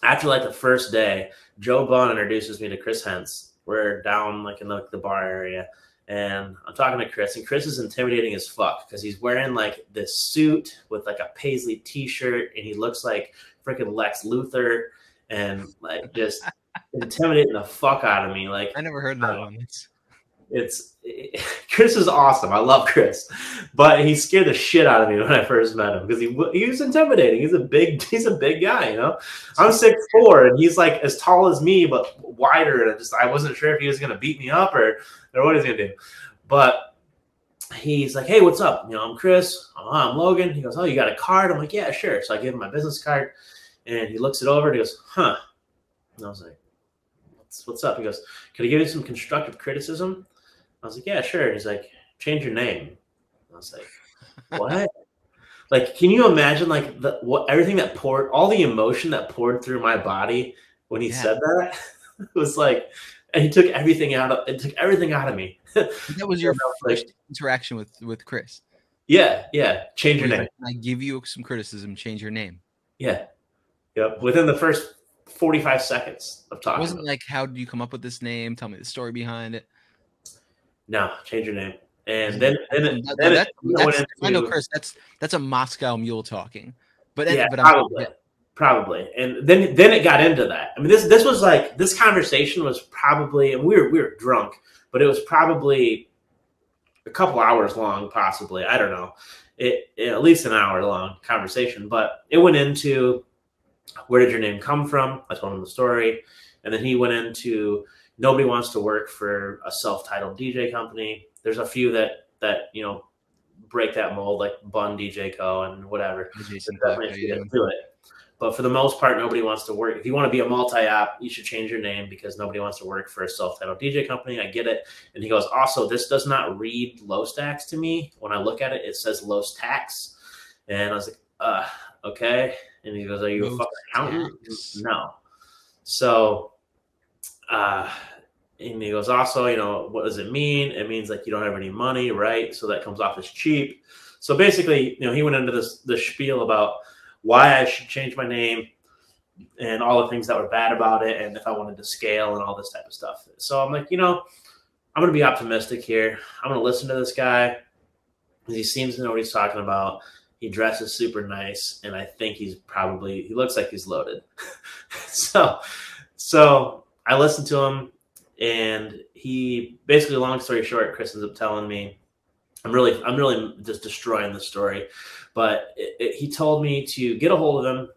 after like the first day, Joe Bunn introduces me to Chris Hintz. We're down like in the bar area, and I'm talking to Chris, and Chris is intimidating as fuck because he's wearing like this suit with like a paisley T-shirt, and he looks like freaking Lex Luthor, and like just intimidating the fuck out of me. Like, I never heard that one. Chris is awesome. I love Chris, but he scared the shit out of me when I first met him because he was intimidating. He's a big guy, you know. I'm 6'4", and he's like as tall as me but wider, and I wasn't sure if he was gonna beat me up or what he's gonna do. But he's like, "Hey, what's up? You know, I'm Chris. I'm Logan." He goes, "Oh, you got a card?" I'm like, "Yeah, sure." So I give him my business card, and he looks it over and he goes, "Huh?" And I was like, "What's up?" He goes, "Can I give you some constructive criticism?" I was like, "Yeah, sure." And he's like, "Change your name." I was like, "What?" Like, can you imagine like everything that poured, all the emotion that poured through my body when he said that? It was like, and he took everything out of me. That was your first interaction with Chris. Yeah. Change your name. Like, I give you some criticism. Change your name. Yeah. Yep. Within the first 45 seconds of talking. It wasn't like, how did you come up with this name? Tell me the story behind it. No, change your name. And I know, Chris. That's a Moscow mule talking. But yeah, probably. And then it got into that. I mean, this was like, this conversation was probably, and we were drunk, but it was probably a couple hours long, possibly. I don't know. At least an hour long conversation. But it went into, where did your name come from? I told him the story, and then he went into, nobody wants to work for a self-titled DJ company. There's a few that you know break that mold, like Bun DJ Co. and whatever. But for the most part, nobody wants to work. If you want to be a multi-app, you should change your name because nobody wants to work for a self-titled DJ company. I get it. And he goes, also, this does not read low stacks to me. When I look at it, it says low stacks. And I was like, okay. And he goes, are you a fucking accountant? No. So, and he goes, also, you know, what does it mean? It means like you don't have any money, right? So that comes off as cheap. So basically, you know, he went into this spiel about why I should change my name and all the things that were bad about it, and if I wanted to scale and all this type of stuff. So I'm like, you know, I'm going to be optimistic here. I'm going to listen to this guy. He seems to know what he's talking about. He dresses super nice, and I think he looks like he's loaded. So I listened to him, and he basically, long story short, Chris ends up telling me, I'm really just destroying the story, but he told me to get a hold of him,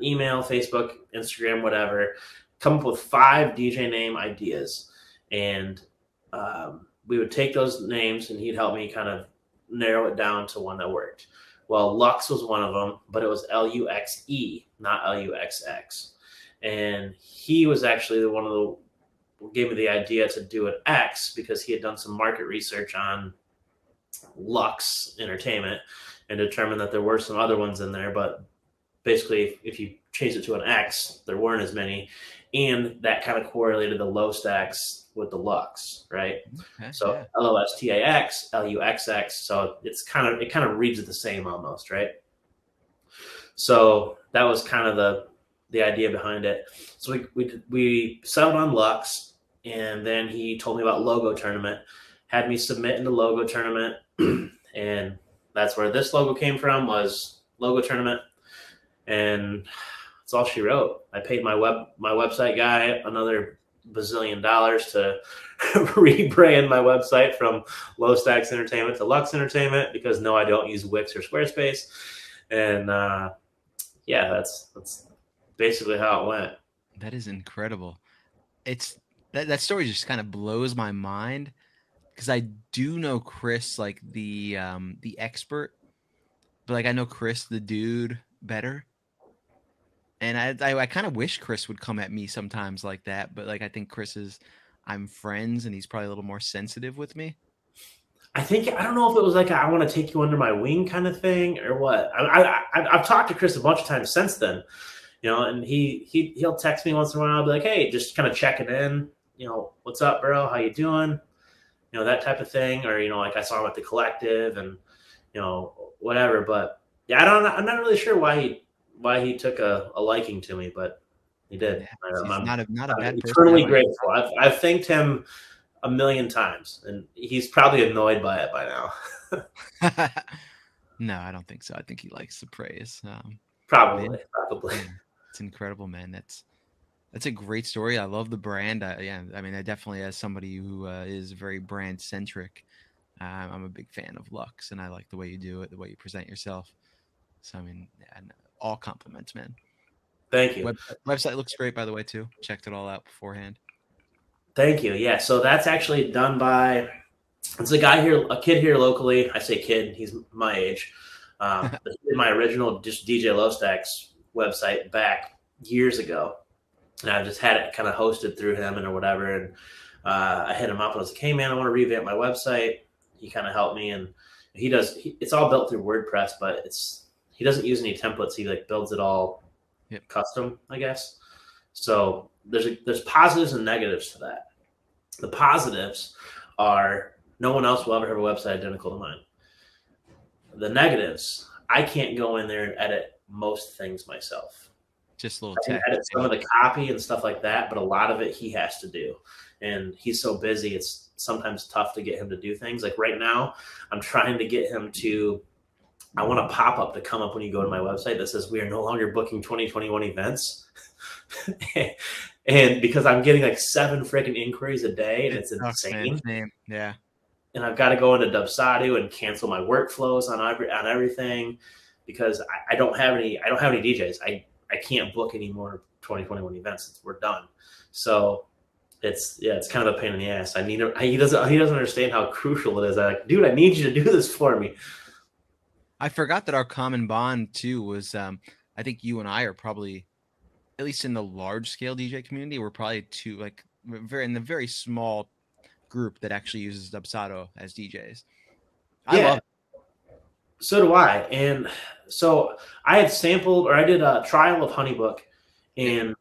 email, Facebook, Instagram, whatever, come up with 5 DJ name ideas, and we would take those names, and he'd help me kind of narrow it down to one that worked. Well, Lux was one of them, but it was Luxe, not Luxx. And he was actually who gave me the idea to do an X because he had done some market research on Lux Entertainment and determined that there were some other ones in there. But basically, if you change it to an X, there weren't as many. And that kind of correlated the low stacks with the Lux, right? Okay, so yeah. LOSTAX, LUXX. So it kind of reads the same almost, right? So that was kind of the idea behind it. So we settled on Lux, and then he told me about Logo Tournament, had me submit into Logo Tournament, and that's where this logo came from, was Logo Tournament, and that's all she wrote. I paid my website guy another bazillion dollars to rebrand my website from Low Stacks Entertainment to Lux Entertainment because no, I don't use Wix or Squarespace, and yeah, that's basically how it went. That is incredible. It's that story just kind of blows my mind because I do know Chris, like the expert, but like I know Chris the dude better. And I kind of wish Chris would come at me sometimes like that, but like I think I'm friends and he's probably a little more sensitive with me. I don't know if it was like I want to take you under my wing kind of thing or what. I've talked to Chris a bunch of times since then, you know, and he'll text me once in a while. I'll be like, hey, just kind of checking in, you know, what's up, bro? How you doing? You know, that type of thing. Or, you know, like I saw him at the Collective and, you know, whatever. But yeah, I'm not really sure why he took a liking to me, but he did. Yeah, I'm not a bad person. Eternally grateful. I've thanked him a million times, and he's probably annoyed by it by now. No, I don't think so. I think he likes the praise. Probably. Yeah, it's incredible, man. That's a great story. I love the brand. Yeah, I mean, I definitely, as somebody who is very brand centric, I'm a big fan of Lux, and I like the way you do it, the way you present yourself. So, I mean, and all compliments, man. Thank you. Website looks great, by the way, too. Checked it all out beforehand. Thank you. Yeah. So that's actually done by, it's a guy here, a kid here locally. I say kid, he's my age. But he did my original just DJ Lowstack's website back years ago. And I just had it kind of hosted through him and or whatever. And I hit him up and I was like, hey, man, I want to revamp my website. He kind of helped me. And it's all built through WordPress, but he doesn't use any templates. He like builds it all custom, I guess. So there's positives and negatives to that. The positives are no one else will ever have a website identical to mine. The negatives, I can't go in there and edit most things myself. Just a little I can edit some of the copy and stuff like that, but a lot of it he has to do. And he's so busy, it's sometimes tough to get him to do things. Like right now, I'm trying to get him to, I want a pop-up to come up when you go to my website that says we are no longer booking 2021 events. And because I'm getting like 7 freaking inquiries a day and it's insane. Yeah. And I've got to go into Dubsado and cancel my workflows on everything because I don't have any DJs. I can't book any more 2021 events. We're done. So it's kind of a pain in the ass. He doesn't understand how crucial it is. I'm like, dude, I need you to do this for me. I forgot that our common bond too was I think you and I are probably, at least in the large scale DJ community, we're probably two, like in the very small group that actually uses Dubsado as DJs. I love it. So do I. And so I had sampled, or I did a trial of Honeybook in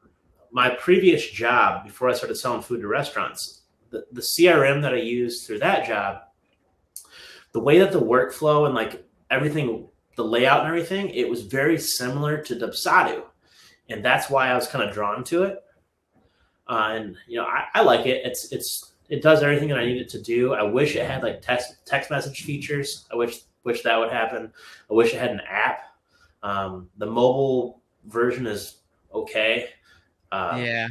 my previous job before I started selling food to restaurants. The CRM that I used through that job, the way that the workflow and like everything, the layout and everything, it was very similar to Dubsado. And that's why I was kind of drawn to it. And, you know, I like it. It does everything that I need it to do. I wish it had like text message features. I wish that would happen. I wish it had an app. The mobile version is okay. I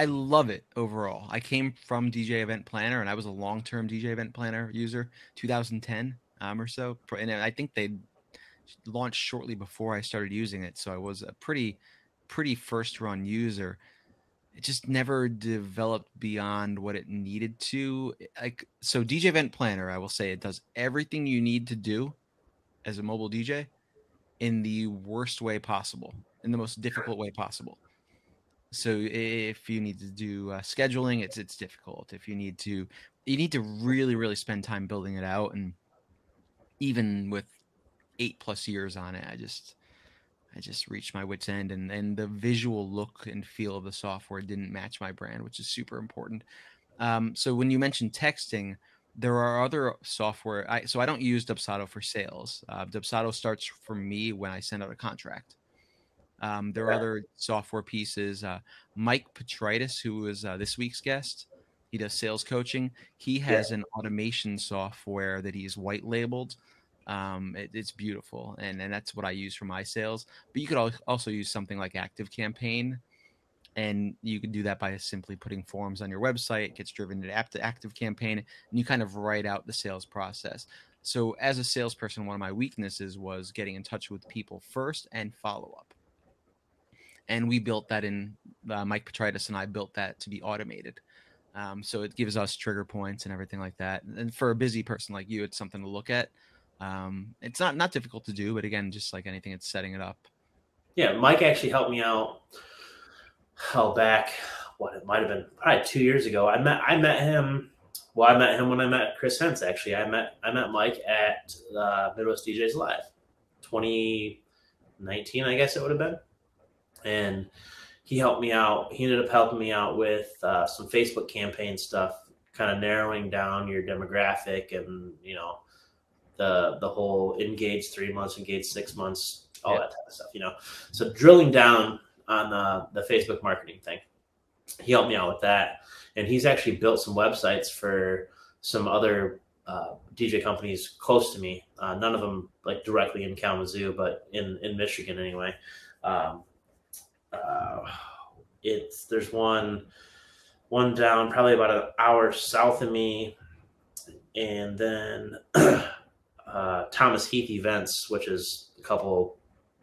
love it overall. I came from DJ Event Planner, and I was a long-term DJ Event Planner user, 2010 or so. And I think they launched shortly before I started using it, so I was a pretty first-run user. It just never developed beyond what it needed to. So DJ Event Planner, I will say, it does everything you need to do as a mobile DJ in the worst way possible, in the most difficult way possible. So if you need to do scheduling, it's difficult. If you need to really, really spend time building it out. And even with 8+ years on it, I just reached my wit's end, and the visual look and feel of the software didn't match my brand, which is super important. So when you mentioned texting, there are other software. So I don't use Dubsado for sales. Dubsado starts for me when I send out a contract. There are other software pieces. Mike Petritis, who is this week's guest, he does sales coaching. He has an automation software that he's white labeled. It's beautiful, and that's what I use for my sales. But you could also use something like ActiveCampaign, and you can do that by simply putting forms on your website. It gets driven to ActiveCampaign, and you kind of write out the sales process. So as a salesperson, one of my weaknesses was getting in touch with people first and follow up. And we built that in Mike Petritis and I built that to be automated. So it gives us trigger points and everything like that. And for a busy person like you, it's something to look at. It's not difficult to do, but again, just like anything, it's setting it up. Yeah, Mike actually helped me out. Back, it might have been probably 2 years ago. I met him. Well, I met him when I met Chris Hentz. Actually, I met Mike at Midwest DJs Live, 2019, I guess it would have been. And he helped me out. He ended up helping me out with some Facebook campaign stuff, kind of narrowing down your demographic and, you know, the whole engage 3 months, engage 6 months, all that type of stuff, you know. So drilling down on the Facebook marketing thing. He helped me out with that. And he's actually built some websites for some other DJ companies close to me. None of them like directly in Kalamazoo, but in Michigan anyway. there's one down probably about an hour south of me, and then Thomas Heath Events, which is a couple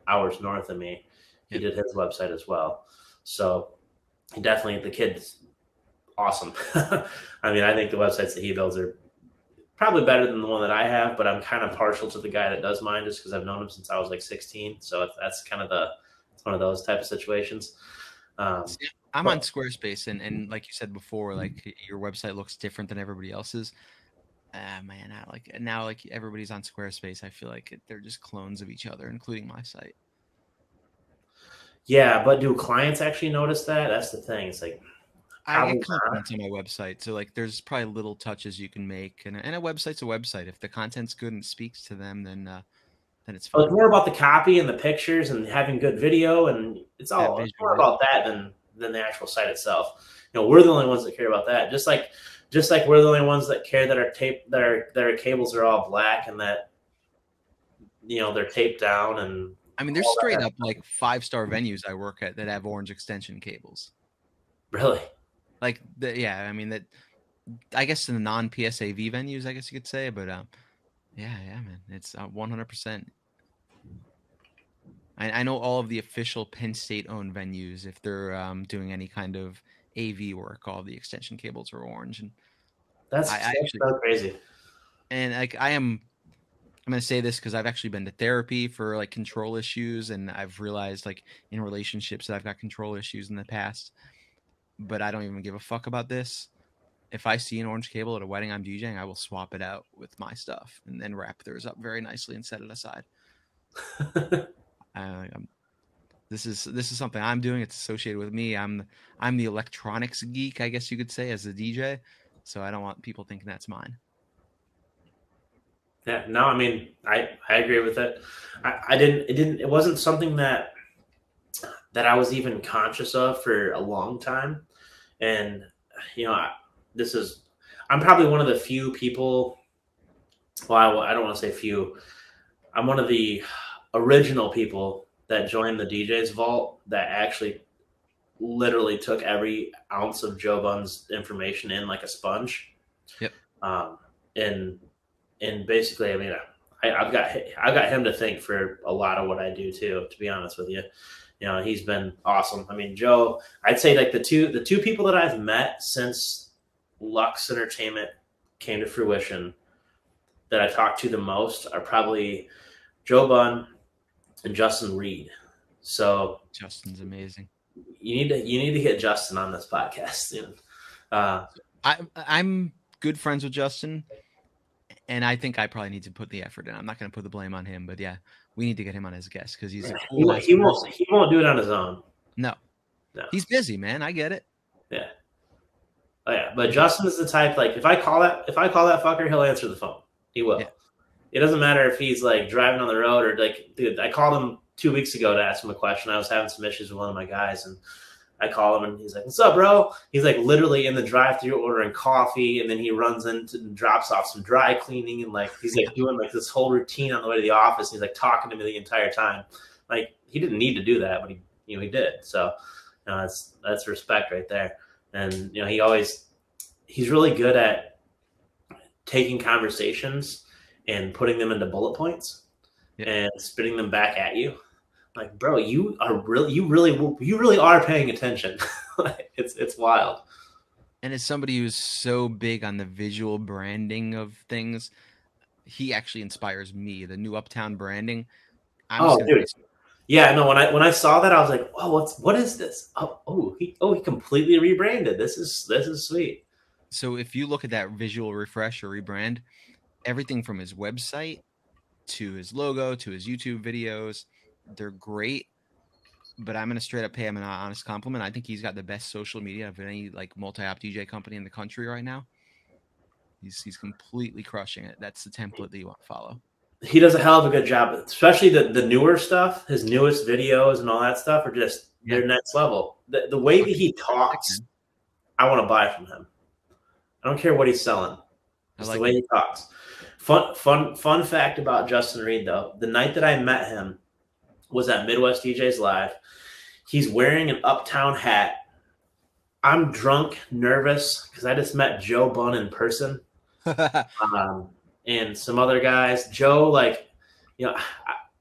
hours north of me. He did his website as well. So definitely the kid's awesome. I mean, I think the websites that he builds are probably better than the one that I have, but I'm kind of partial to the guy that does mine just because I've known him since I was like 16. So that's kind of it's one of those type of situations. I'm on Squarespace, and like you said before, like your website looks different than everybody else's. Man, now everybody's on Squarespace. I feel like they're just clones of each other, including my site. Yeah, but do clients actually notice that? That's the thing. It's like I get compliments on my website, so like there's probably little touches you can make, and a website's a website. If the content's good and speaks to them, then it's fine. It's more about the copy and the pictures and having good video, and it's more about that than the actual site itself. You know, we're the only ones that care about that. Just like we're the only ones that care that our cables are all black and that, you know, they're taped down. And I mean, there's straight up like 5-star venues I work at that have orange extension cables. Really? Like I mean that. I guess in the non-PSAV venues, I guess you could say, but yeah, man, it's 100%. I know all of the official Penn State-owned venues, if they're doing any kind of AV work, all the extension cables are orange, and that's so crazy. And like I'm going to say this because I've actually been to therapy for like control issues, and I've realized like in relationships that I've got control issues in the past, but I don't even give a fuck about this. If I see an orange cable at a wedding I'm DJing, I will swap it out with my stuff and then wrap theirs up very nicely and set it aside. This is something I'm doing. It's associated with me. I'm the electronics geek, I guess you could say, as a DJ. So I don't want people thinking that's mine. Yeah, no, I mean, I agree with it. It wasn't something that I was even conscious of for a long time. And, you know, I'm probably one of the few people, well, I don't want to say few. I'm one of the original people that joined the DJ's Vault that actually literally took every ounce of Joe Bunn's information in like a sponge. Yep. And basically, I mean, I've got him to thank for a lot of what I do too, to be honest with you. You know, he's been awesome. I mean, Joe, I'd say like the two people that I've met since Lux Entertainment came to fruition that I talked to the most are probably Joe Bunn and Justin Reed. So Justin's amazing. You need to get Justin on this podcast soon. I'm good friends with Justin, and I think I probably need to put the effort in. I'm not going to put the blame on him, but yeah, we need to get him on as a guest because he's a cool. He won't do it on his own. No, he's busy, man. I get it. Yeah. Oh yeah, but Justin is the type, like if I call that fucker, he'll answer the phone. He will. Yeah. It doesn't matter if he's like driving on the road or like, dude, I called him 2 weeks ago to ask him a question. I was having some issues with one of my guys, and I call him and he's like, "What's up, bro?" He's like literally in the drive-thru ordering coffee, and then he runs into and drops off some dry cleaning, and like he's like doing like this whole routine on the way to the office. He's like talking to me the entire time. Like he didn't need to do that, but he did. So that's respect right there. And you know, he's really good at taking conversations and putting them into bullet points and spitting them back at you. Like, bro, you really are paying attention. It's wild. And as somebody who's so big on the visual branding of things, he actually inspires me. The new Uptown branding. Dude. Yeah, no. When I saw that, I was like, "Whoa, what is this?" He completely rebranded. This is sweet. So if you look at that visual refresh or rebrand, everything from his website to his logo to his YouTube videos, they're great. But I'm gonna straight up pay him an honest compliment. I think he's got the best social media of any like multi-op DJ company in the country right now. He's completely crushing it. That's the template that you want to follow. He does a hell of a good job, especially the newer stuff. His newest videos and all that stuff are just they're next level. The way that he talks, I want to buy from him. I don't care what he's selling. Just the way he talks. Fun fact about Justin Reed though: the night that I met him was at Midwest DJs Live. He's wearing an Uptown hat I'm drunk, nervous because I just met Joe Bunn in person, and some other guys. Joe, like,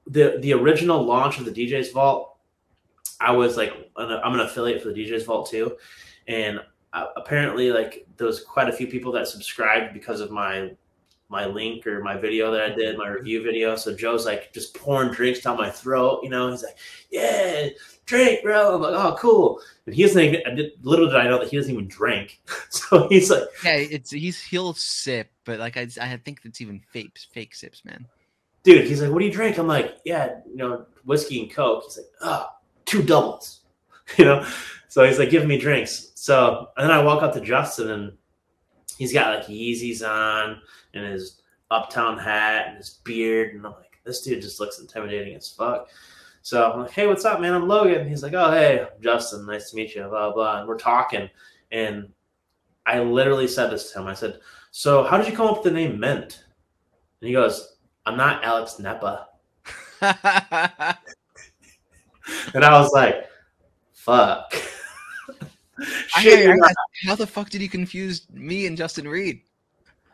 the original launch of the DJ's Vault. I was like, I'm an affiliate for the DJ's Vault too, and apparently, like, there was quite a few people that subscribed because of my link or my video that I did, my review video. So Joe's like just pouring drinks down my throat. He's like, "Yeah, drink, bro." I'm like, "Oh, cool." And he doesn't even, little did I know that he doesn't even drink. So he's like, yeah, he'll sip, but like I think it's even fake sips, man. Dude, he's like, "What do you drink?" I'm like, "Yeah, whiskey and Coke." He's like, "Oh, 2 doubles." So he's like giving me drinks. So, and then I walk up to Justin and he's got like Yeezys on and his Uptown hat and his beard. And I'm like, this dude just looks intimidating as fuck. So I'm like, "Hey, what's up, man? I'm Logan." He's like, "Oh, hey, Justin. Nice to meet you." Blah, blah. And we're talking. And I literally said this to him. I said, "So how did you come up with the name Mint?" And he goes, "I'm not Alex Nepa." And I was like, fuck. How the fuck did he confuse me and Justin Reed?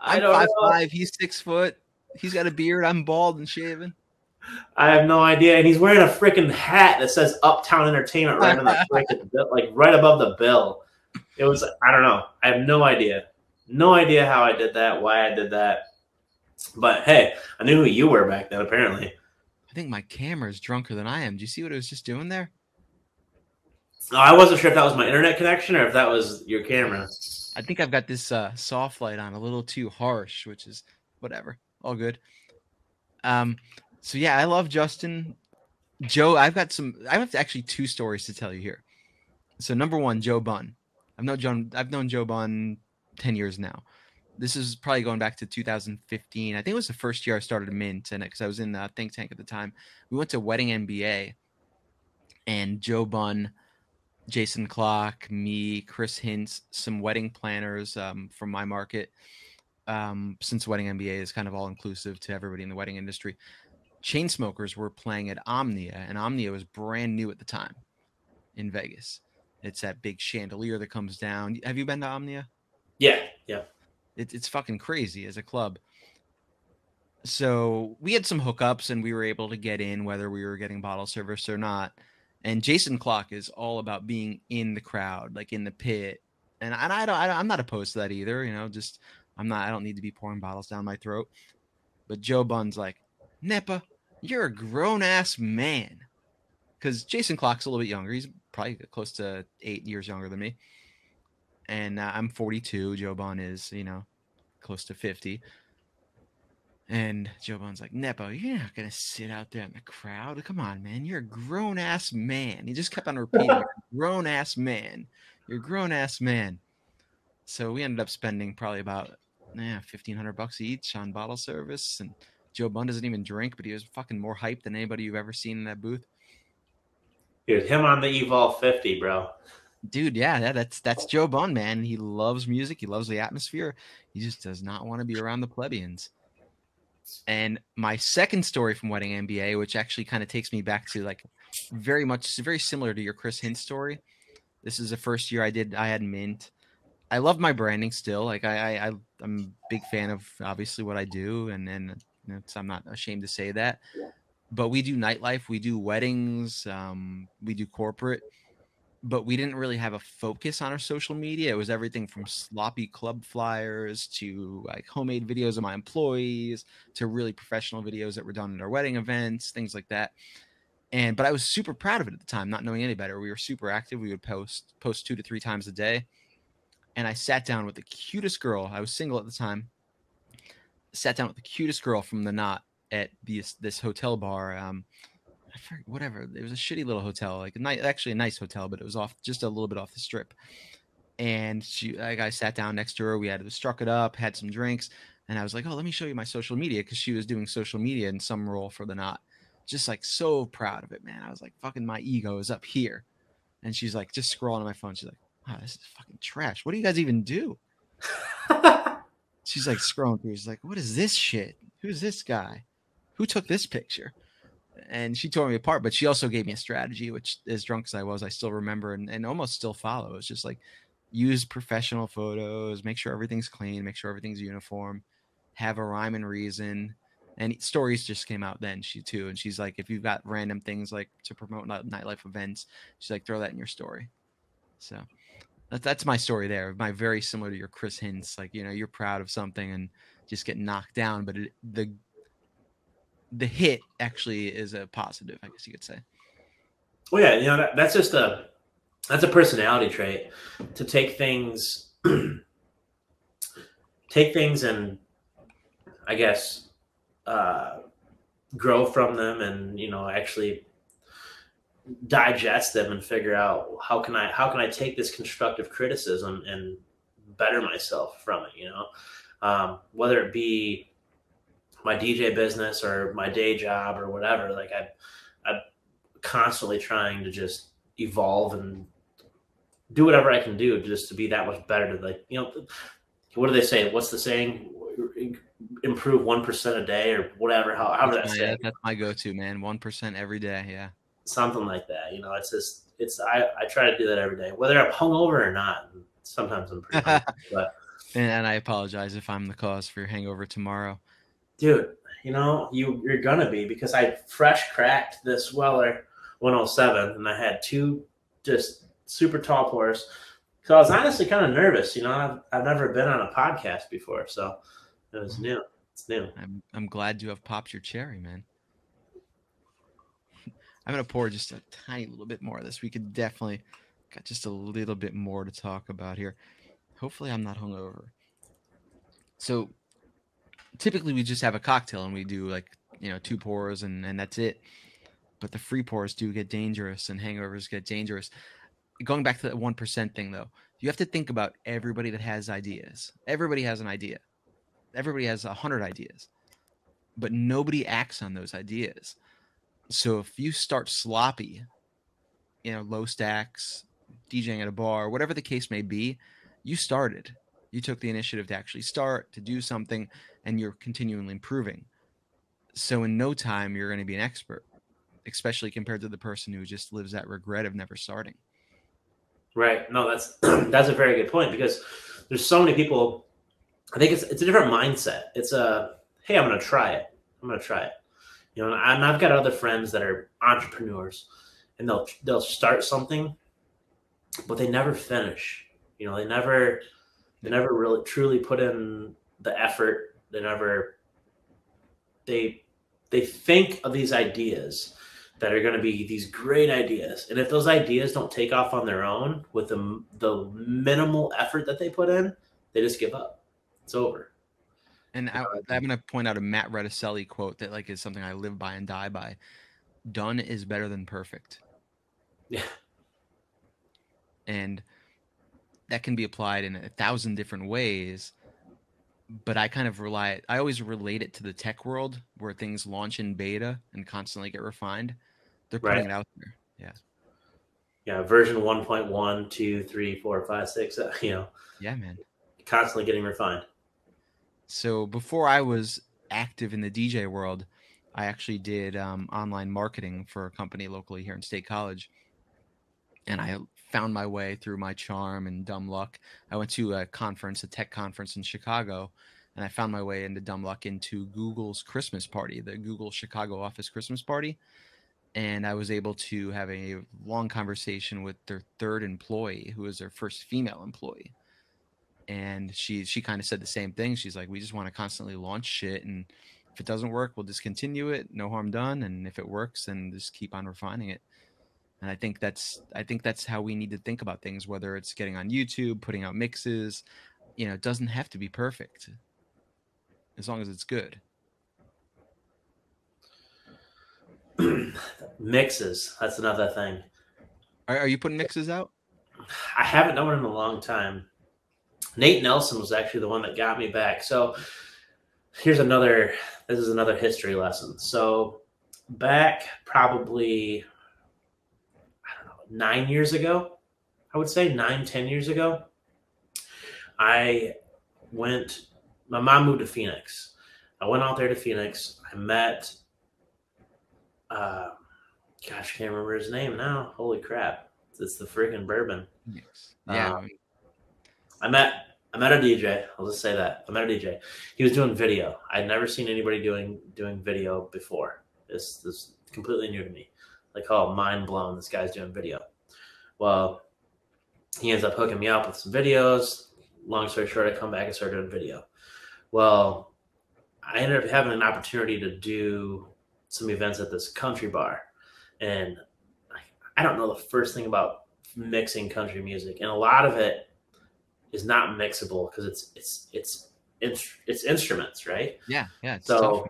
I I'm don't 5'5", he's 6 foot. He's got a beard. I'm bald and shaven. I have no idea. And he's wearing a freaking hat that says Uptown Entertainment right on the freaking like right above the bill. It was, I don't know. I have no idea. No idea how I did that, why I did that. But hey, I knew who you were back then, apparently. I think my camera's drunker than I am. Do you see what it was just doing there? Oh, I wasn't sure if that was my internet connection or if that was your camera. I think I've got this soft light on a little too harsh, which is whatever. All good. So yeah, I love Justin. Joe, I have actually 2 stories to tell you here. So number 1, Joe Bunn. I've known Joe Bunn 10 years now. This is probably going back to 2015. I think it was the first year I started Mint, and because I was in the think tank at the time. We went to Wedding MBA, and Joe Bunn, Jason Clock, me, Chris Hintz, some wedding planners from my market. Since Wedding MBA is kind of all inclusive to everybody in the wedding industry, Chainsmokers were playing at Omnia, and Omnia was brand new at the time in Vegas. It's that big chandelier that comes down. Have you been to Omnia? Yeah. It's fucking crazy as a club. So we had some hookups and we were able to get in whether we were getting bottle service or not. And Jason Clock is all about being in the crowd, like in the pit. And I'm not opposed to that either. I don't need to be pouring bottles down my throat. But Joe Bunn's like, "Nepa, you're a grown ass man." Because Jason Clock's a little bit younger. He's probably close to 8 years younger than me. And I'm 42. Joe Bunn is, close to 50. And Joe Bunn's like, "Nepo, you're not going to sit out there in the crowd. Come on, man. You're a grown-ass man." He just kept on repeating, "You're a grown-ass man. You're a grown-ass man." So we ended up spending probably about $1,500 each on bottle service. And Joe Bunn doesn't even drink, but he was fucking more hyped than anybody you've ever seen in that booth. Dude, him on the Evolve 50, bro. Dude, yeah, that's Joe Bunn, man. He loves music. He loves the atmosphere. He just does not want to be around the plebeians. And my second story from Wedding MBA, which actually kind of takes me back to like very similar to your Chris Hintz story. This is the first year I had Mint. I love my branding still. Like I'm a big fan of obviously what I do, and I'm not ashamed to say that. But we do nightlife, we do weddings, we do corporate. But we didn't really have a focus on our social media. It was everything from sloppy club flyers to like homemade videos of my employees to really professional videos that were done at our wedding events, things like that. But I was super proud of it at the time, not knowing any better. We were super active. We would post 2 to 3 times a day. And I sat down with the cutest girl. I was single at the time. Sat down with the cutest girl from the Knot at this hotel bar. I forget, whatever. It was a shitty little hotel, like actually a nice hotel, but it was just a little bit off the strip. And I sat down next to her. We had struck it up, had some drinks, and I was like, "Oh, let me show you my social media," because she was doing social media in some role for the Knot. Just like so proud of it, man. I was like, fucking my ego is up here. And she's like, just scrolling on my phone. She's like, "Oh, this is fucking trash. What do you guys even do?" She's like scrolling through. She's like, "What is this shit? Who's this guy? Who took this picture?" And she tore me apart, but she also gave me a strategy, which as drunk as I was, I still remember and almost still follow. It's just like, use professional photos, make sure everything's clean, make sure everything's uniform, have a rhyme and reason. And stories just came out then, and she's like, if you've got random things like to promote nightlife events, she's like, throw that in your story. So that's my story there. My very similar to your Chris Hints, like, you're proud of something and just get knocked down, but the hit actually is a positive, I guess you could say. Well, yeah, that's just that's a personality trait, to take things and, I guess, grow from them, and actually digest them and figure out how can I take this constructive criticism and better myself from it. Whether it be my DJ business or my day job or whatever. Like I'm constantly trying to just evolve and do whatever I can do just to be that much better. To, like, what do they say? What's the saying? Improve 1% a day or whatever. However that's saying. That's my go-to, man. 1% every day. Yeah. Something like that. I try to do that every day, whether I'm hungover or not. Sometimes I'm pretty hungover, but and I apologize if I'm the cause for your hangover tomorrow. Dude, you're gonna be, because I fresh cracked this Weller 107 and I had two just super tall pours. So I was honestly kind of nervous. I've never been on a podcast before, so it was new. It's new. I'm glad you have popped your cherry, man. I'm gonna pour just a tiny little bit more of this. We could definitely got just a little bit more to talk about here. Hopefully I'm not hungover. So typically we just have a cocktail and we do like, 2 pours and that's it. But the free pours do get dangerous and hangovers get dangerous. Going back to that 1% thing though, you have to think about everybody that has ideas. Everybody has an idea. Everybody has 100 ideas, but nobody acts on those ideas. So if you start sloppy, low stacks, DJing at a bar, whatever the case may be, you started. You took the initiative to actually start, to do something, and you're continually improving. So in no time, you're going to be an expert, especially compared to the person who just lives that regret of never starting. Right. No, that's that's a very good point, because there's so many people. I think it's a different mindset. It's hey, I'm going to try it. I'm going to try it. And I've got other friends that are entrepreneurs, and they'll start something, but they never finish. They never really truly put in the effort. They think of these ideas that are going to be these great ideas, and if those ideas don't take off on their own with the minimal effort that they put in, they just give up. It's over. And I'm going to point out a Matt Reticelli quote that is something I live by and die by. Done is better than perfect. Yeah. And that can be applied in 1,000 different ways. But I always relate it to the tech world, where things launch in beta and constantly get refined. They're putting it out there. Yeah. Yeah. Version 1.1, 2, 3, 4, 5, 6, Yeah, man. Constantly getting refined. So before I was active in the DJ world, I actually did online marketing for a company locally here in State College. And I found my way through my charm and dumb luck. I went to a tech conference in Chicago, and I found my way into dumb luck into Google's Christmas party, the Google Chicago office Christmas party. And I was able to have a long conversation with their third employee, who was their first female employee. And she kind of said the same thing. She's like, we just want to constantly launch shit, and if it doesn't work, we'll discontinue it. No harm done. And if it works, then just keep on refining it. And I think that's how we need to think about things, whether it's getting on YouTube, putting out mixes. It doesn't have to be perfect, as long as it's good. Mixes. That's another thing. Are you putting mixes out? I haven't done one in a long time. Nate Nelson was actually the one that got me back. So this is another history lesson. So back probably, 9 years ago, I would say 10 years ago, my mom moved to Phoenix. I went out there to Phoenix. I met, I can't remember his name now. Holy crap. It's the freaking bourbon. Yes. Yeah. I met a DJ. I'll just say that I met a DJ. He was doing video. I'd never seen anybody doing video before. This completely new to me. Like, oh, mind blown! This guy's doing video. Well, he ends up hooking me up with some videos. Long story short, I come back and start doing video. Well, I ended up having an opportunity to do some events at this country bar, and I don't know the first thing about mixing country music, and a lot of it is not mixable because it's instruments, right? Yeah, it's so tough.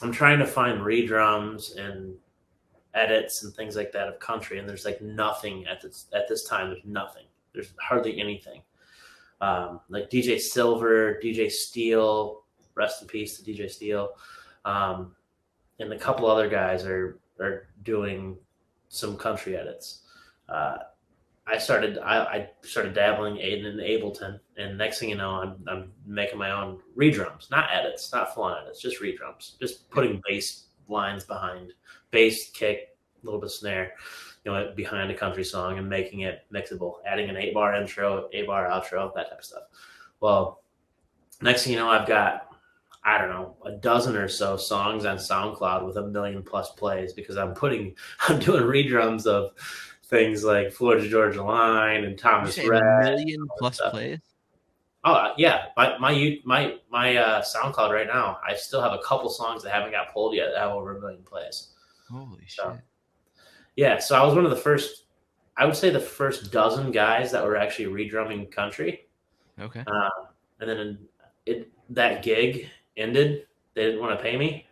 I'm trying to find redrums and edits and things like that of country, and there's like nothing at this time. There's nothing. There's hardly anything. Like DJ Silver, DJ Steele, rest in peace to DJ Steele, and a couple other guys are doing some country edits. I started dabbling in Ableton, and next thing you know, I'm making my own redrums, not edits, not full on edits, just redrums, just putting bass lines behind, bass, kick, a little bit of snare, behind a country song and making it mixable, adding an 8-bar intro, 8-bar outro, that type of stuff. Well, next thing you know, I've got, I don't know, a dozen or so songs on SoundCloud with 1 million+ plays because I'm doing redrums of things like Florida Georgia Line and Thomas Rhett. 1 million+ plays? Oh yeah, my SoundCloud right now, I still have a couple songs that haven't got pulled yet that have over 1 million plays. Holy shit. Yeah, so I was one of the first, I would say the first dozen guys that were actually redrumming country. Okay. And then that gig ended. They didn't want to pay me,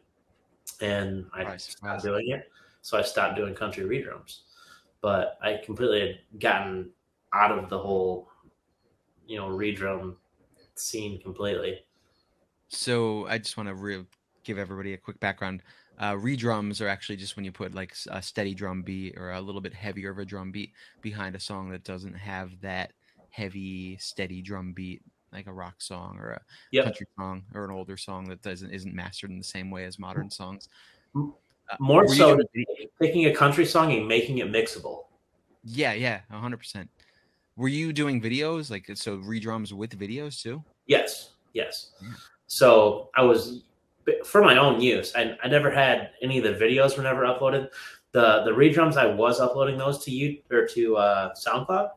and I stopped doing it. So I stopped doing country redrums. But I completely had gotten out of the whole, redrum scene completely. So I just want to give everybody a quick background. Redrums are actually just when you put like a steady drum beat or a little bit heavier of a drum beat behind a song that doesn't have that heavy, steady drum beat, like a rock song or a country song or an older song that isn't mastered in the same way as modern songs. More so taking a country song and making it mixable. Yeah, 100%. Were you doing videos, like, so redrums with videos too? Yes. Yeah. So I was, for my own use, I never had any of the videos were never uploaded. The redrums, I was uploading those to SoundCloud,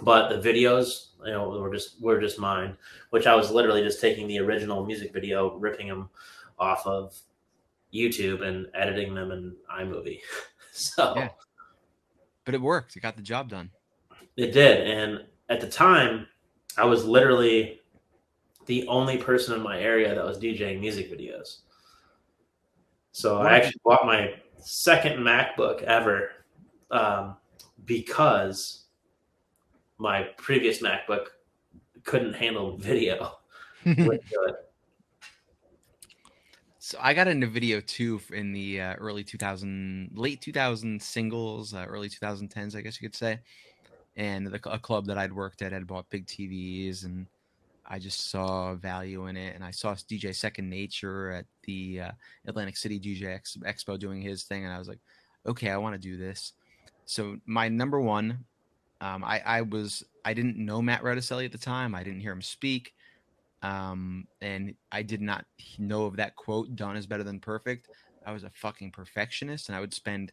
but the videos, were just mine, which I was literally just taking the original music video, ripping them off of YouTube and editing them in iMovie. So yeah. But it worked. It got the job done. It did. And at the time, I was literally the only person in my area that was DJing music videos. So I actually bought my second MacBook ever because my previous MacBook couldn't handle video. So I got into video too in the late 2000 singles, early 2010s, I guess you could say. And a club that I'd worked at had bought big TVs, and I just saw value in it. And I saw DJ Second Nature at the Atlantic City DJ Expo doing his thing, and I was like, okay, I want to do this. So my number one, I didn't know Matt Redicelli at the time. I didn't hear him speak. And I did not know of that quote, done is better than perfect. I was a fucking perfectionist, and I would spend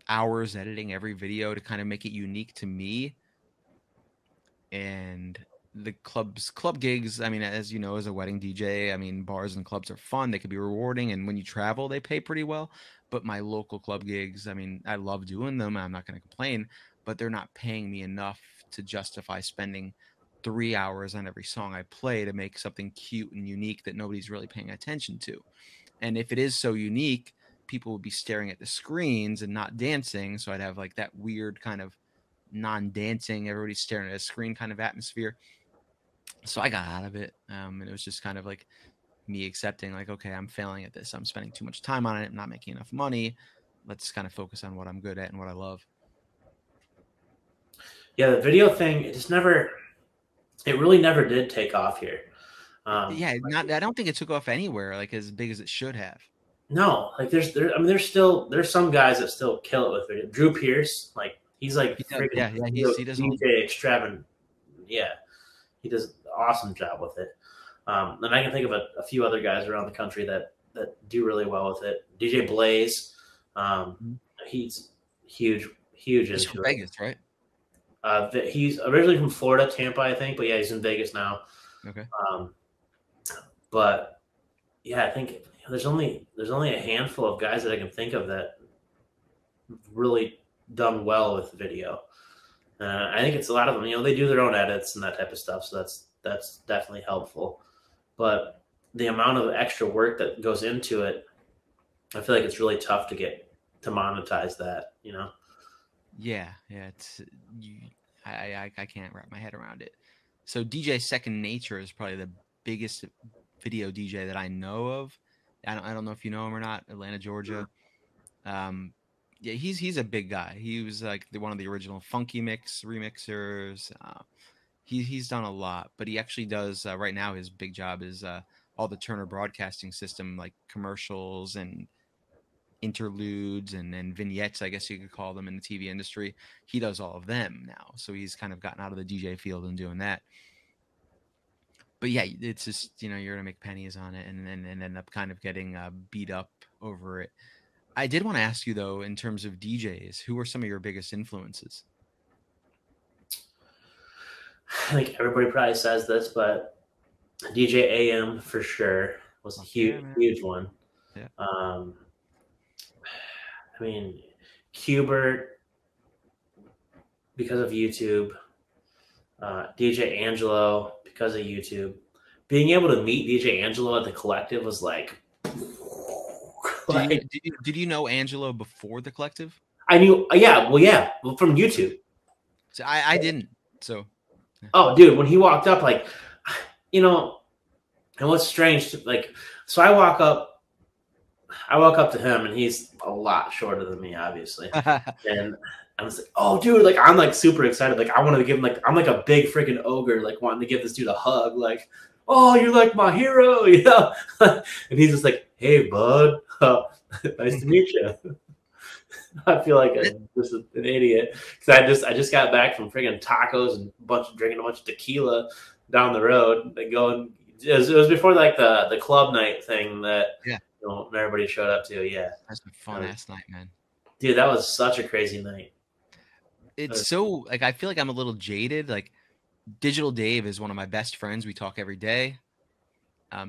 hours editing every video to kind of make it unique to me. And the club gigs, I mean, as you know, as a wedding DJ, I mean, bars and clubs are fun. They could be rewarding, and when you travel, they pay pretty well. But my local club gigs, I mean, I love doing them. I'm not going to complain, but they're not paying me enough to justify spending 3 hours on every song I play to make something cute and unique that nobody's really paying attention to. And if it is so unique, people would be staring at the screens and not dancing. So I'd have like that weird kind of non-dancing, everybody's staring at a screen kind of atmosphere. So I got out of it. And it was just kind of like me accepting, like, okay, I'm failing at this. I'm spending too much time on it. I'm not making enough money. Let's kind of focus on what I'm good at and what I love. Yeah, the video thing, it really never did take off here. I don't think it took off anywhere like as big as it should have. No, like there's some guys that still kill it with video. Drew Pierce, like he does DJ yeah, he does an awesome job with it. And I can think of a few other guys around the country that do really well with it. DJ Blaze, he's huge He's from into it. Vegas, right? He's originally from Florida, Tampa, I think, but yeah, he's in Vegas now. Okay. But yeah, I think there's only a handful of guys that I can think of that really done well with video. I think it's a lot of them. You know, they do their own edits and that type of stuff, so that's definitely helpful. But the amount of extra work that goes into it, I feel like it's really tough to monetize that. You know? Yeah. It's I can't wrap my head around it. So DJ Second Nature is probably the biggest video DJ that I know of. I don't know if you know him or not. Atlanta, Georgia. Yeah, he's a big guy. He was like one of the original Funky Mix remixers. He's done a lot, but he actually does right now. His big job is all the Turner Broadcasting System, like commercials and interludes and vignettes, I guess you could call them, in the TV industry. He does all of them now, so he's kind of gotten out of the DJ field and doing that. But yeah, it's just, you know, you're gonna make pennies on it and end up kind of getting beat up over it. I did want to ask you though, in terms of DJs, who are some of your biggest influences? I think everybody probably says this, but DJ AM for sure was a huge one. Yeah. I mean, Qbert because of YouTube, DJ Angelo because of YouTube. Being able to meet DJ Angelo at the Collective was like. Did you know Angelo before the Collective? I knew, well, from YouTube. So I didn't. So. Oh, dude, when he walked up, like, you know, and what's strange, like, so I walk up to him, and he's a lot shorter than me, obviously, and I was like, oh, dude, like, I'm like super excited, like, I wanted to give him, like, I'm like a big freaking ogre, like, wanting to give this dude a hug, like, oh, you're like my hero, you know, and he's just like, hey, bud, nice to meet you. I feel like I'm just an idiot because I just got back from freaking tacos and drinking a bunch of tequila down the road. It was before like the club night thing that everybody showed up to. Yeah, that's a fun ass night, man. Dude, that was such a crazy night. It's so like I feel like I'm a little jaded. Like Digital Dave is one of my best friends. We talk every day.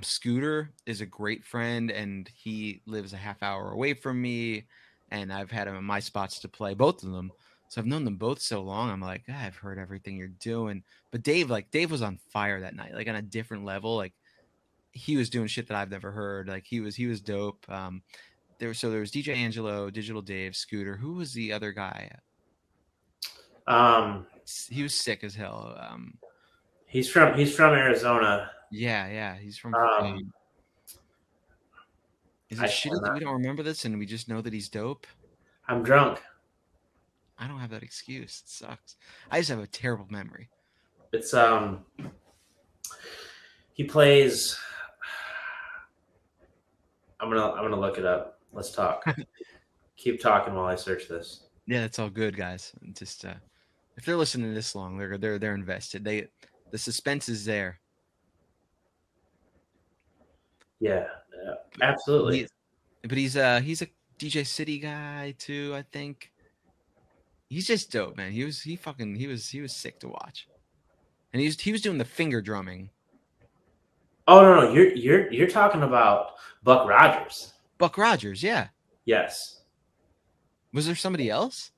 Scooter is a great friend, and he lives a half hour away from me. And I've had him in my spots to play, both of them. So I've known them both so long. I'm like, I've heard everything you're doing. But Dave was on fire that night, like on a different level. Like he was doing shit that I've never heard. Like he was dope. There was DJ Angelo, Digital Dave, Scooter. Who was the other guy? He was sick as hell. He's from Arizona. Yeah, he's from. Is it shitty that we don't remember this and we just know that he's dope? I'm drunk. I don't have that excuse. It sucks. I just have a terrible memory. It's he plays. I'm gonna look it up. Let's talk. Keep talking while I search this. Yeah, that's all good, guys. Just if they're listening this long, they're invested. The suspense is there. Yeah, absolutely. But he's a DJ City guy too, I think. He's just dope, man. He was sick to watch. And he was doing the finger drumming. Oh no, you're talking about Buck Rogers. Buck Rogers, yeah. Yes. Was there somebody else?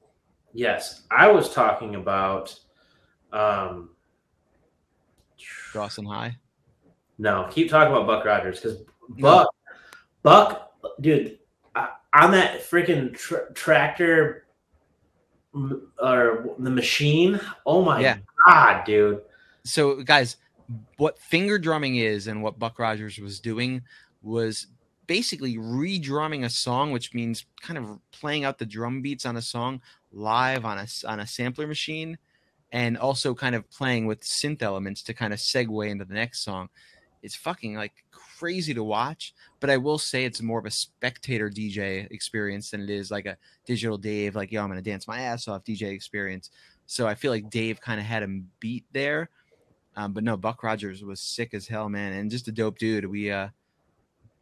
Yes. I was talking about Dawson High. No, keep talking about Buck Rogers because Buck, dude, on that freaking tractor or the machine. Oh my God, dude. So, guys, what finger drumming is and what Buck Rogers was doing was basically re-drumming a song, which means kind of playing out the drum beats on a song live on a sampler machine, and also kind of playing with synth elements to kind of segue into the next song. It's fucking like crazy to watch, but I will say it's more of a spectator DJ experience than it is like a Digital Dave, like, yo, I'm going to dance my ass off DJ experience. So I feel like Dave kind of had him beat there. But no, Buck Rogers was sick as hell, man, and just a dope dude.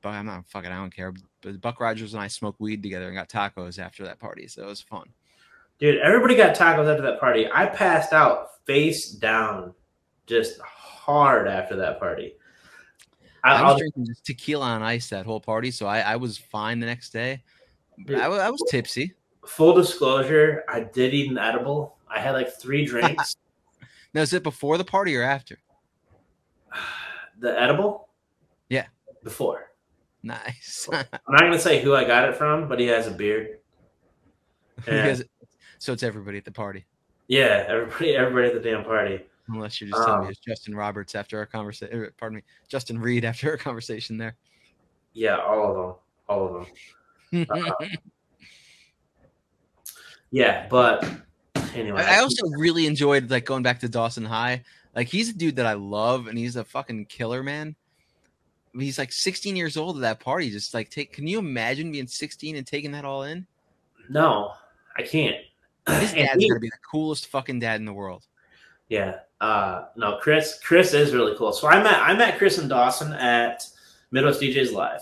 But I don't care. But Buck Rogers and I smoked weed together and got tacos after that party, so it was fun. Dude, everybody got tacos after that party. I passed out face down, just hard after that party. I was drinking just tequila on ice that whole party, so I was fine the next day. But I was tipsy. Full disclosure, I did eat an edible. I had like 3 drinks. Now, is it before the party or after? The edible? Yeah. Before. Nice. I'm not going to say who I got it from, but he has a beard. So it's everybody at the party. Yeah, everybody at the damn party. Unless you're just telling me it's Justin Roberts after our conversation. Pardon me, Justin Reed after our conversation there. Yeah, all of them. Yeah, but anyway. I also really enjoyed like going back to Dawson High. Like he's a dude that I love, and he's a fucking killer, man. He's like 16 years old at that party. Just like can you imagine being 16 and taking that all in? No, I can't. His dad's gonna be the coolest fucking dad in the world. Yeah. No, Chris is really cool. So I met Chris and Dawson at Midwest DJs Live,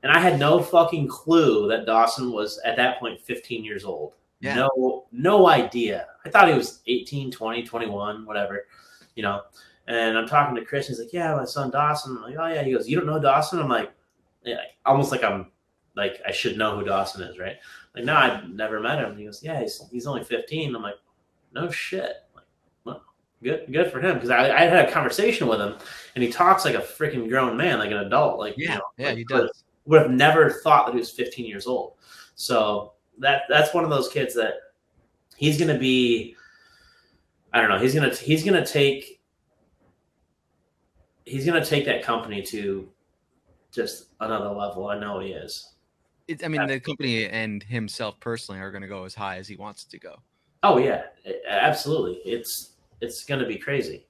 and I had no fucking clue that Dawson was at that point 15 years old. Yeah. No idea. I thought he was 18, 20, 21, whatever, you know. And I'm talking to Chris, and he's like, "Yeah, my son Dawson." I'm like, "Oh yeah." He goes, "You don't know Dawson?" I'm like, yeah, almost like I'm like I should know who Dawson is, right? Like, no, I've never met him. And he goes, "Yeah, he's only 15." I'm like, "No shit." Good for him, because I had a conversation with him, and he talks like a freaking grown man, like an adult. Like, yeah, you know, yeah, like, he does. Would have never thought that he was 15 years old. So that's one of those kids that he's gonna be. I don't know. He's gonna take that company to just another level. I know he is. The company and himself personally are going to go as high as he wants it to go. Oh yeah, absolutely. It's going to be crazy.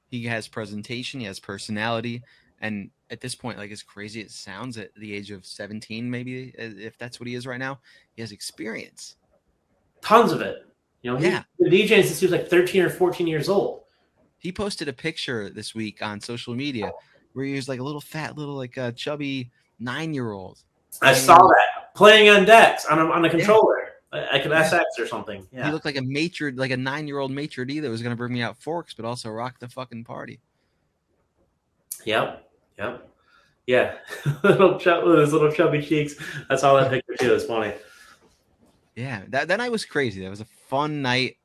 He has presentation. He has personality. And at this point, like as crazy as it sounds, at the age of 17, maybe if that's what he is right now, he has experience. Tons of it. You know, he's been DJing since he was like 13 or 14 years old. He posted a picture this week on social media where he was like a little fat, like a chubby 9-year-old. I saw that playing on decks on a controller. Like an SX or something. Yeah. He looked like a maitre, like a 9-year-old maitre d' that was going to bring me out forks, but also rock the fucking party. Yep. Yeah. With his little chubby cheeks. I saw that picture too. It's funny. Yeah, that night was crazy. That was a fun night.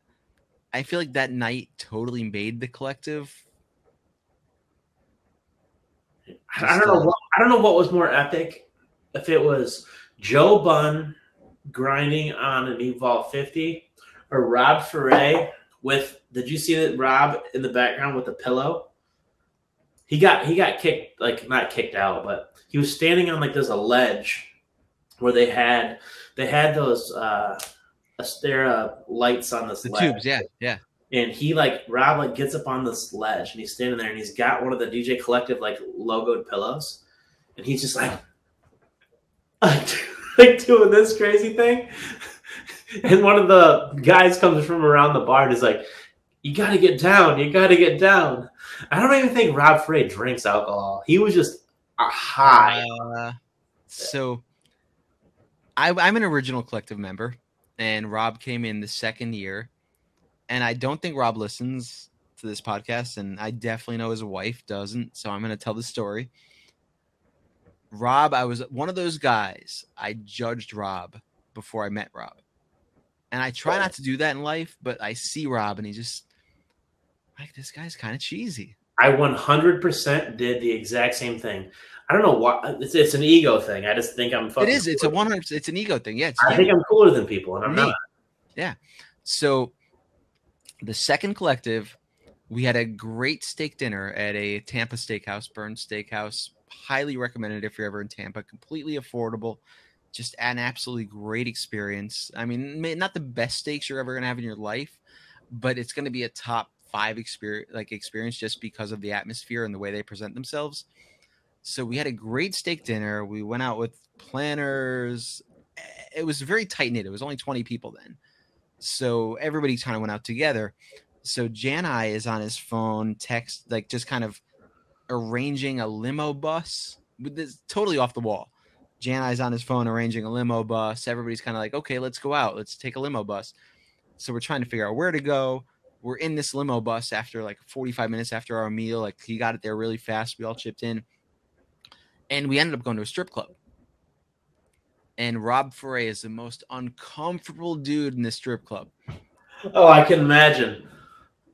I feel like that night totally made the collective. I don't know what was more epic. If it was Joe Bunn grinding on an Evolve 50, or Rob Ferre with. Did you see that Rob in the background with the pillow? He got kicked, like not kicked out, but he was standing on like there's a ledge where they had those Astera lights on this ledge. Tubes, yeah. And Rob gets up on this ledge and he's standing there and he's got one of the DJ Collective like logoed pillows, and he's just like doing this crazy thing. And one of the guys comes from around the bar and is like, "You got to get down. You got to get down." I don't even think Rob Frey drinks alcohol. He was just a high. So I'm an original Collective member, and Rob came in the second year. And I don't think Rob listens to this podcast, and I definitely know his wife doesn't. So I'm going to tell the story. Rob, I was one of those guys. I judged Rob before I met Rob. And I try not to do that in life, but I see Rob, and he just, like, this guy's kind of cheesy. I 100% did the exact same thing. I don't know why. It's an ego thing. I just think I'm fucking. It is. It's 100%. It's an ego thing. Yeah. I think I'm cooler than people, and I'm not. Yeah. So the second collective, we had a great steak dinner at a Tampa steakhouse, Burns Steakhouse. Highly recommended if you're ever in Tampa. Completely affordable. Just an absolutely great experience. I mean, not the best steaks you're ever going to have in your life, but it's going to be a top 5 experience just because of the atmosphere and the way they present themselves. So we had a great steak dinner. We went out with planners. It was very tight knit. It was only 20 people then. So everybody kind of went out together. So Janai is on his phone, text, like just kind of arranging a limo bus. With this totally off the wall. Janai's on his phone arranging a limo bus. Everybody's kind of like, okay, let's go out. Let's take a limo bus. So we're trying to figure out where to go. We're in this limo bus after like 45 minutes after our meal. Like he got it there really fast. We all chipped in. And we ended up going to a strip club. And Rob Foray is the most uncomfortable dude in the strip club. Oh, I can imagine.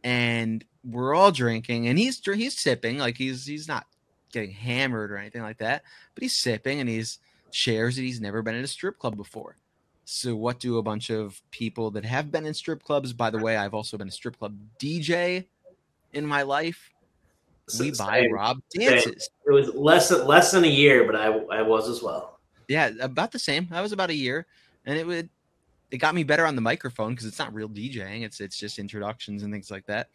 And we're all drinking, and he's sipping, like he's not getting hammered or anything like that, but he's sipping, and he's shares that he's never been in a strip club before. So what do a bunch of people that have been in strip clubs? By the way, I've also been a strip club DJ in my life. We buy Rob dances. It was less than a year, but I was as well. Yeah, about the same. I was about a year, and it got me better on the microphone because it's not real DJing. It's just introductions and things like that.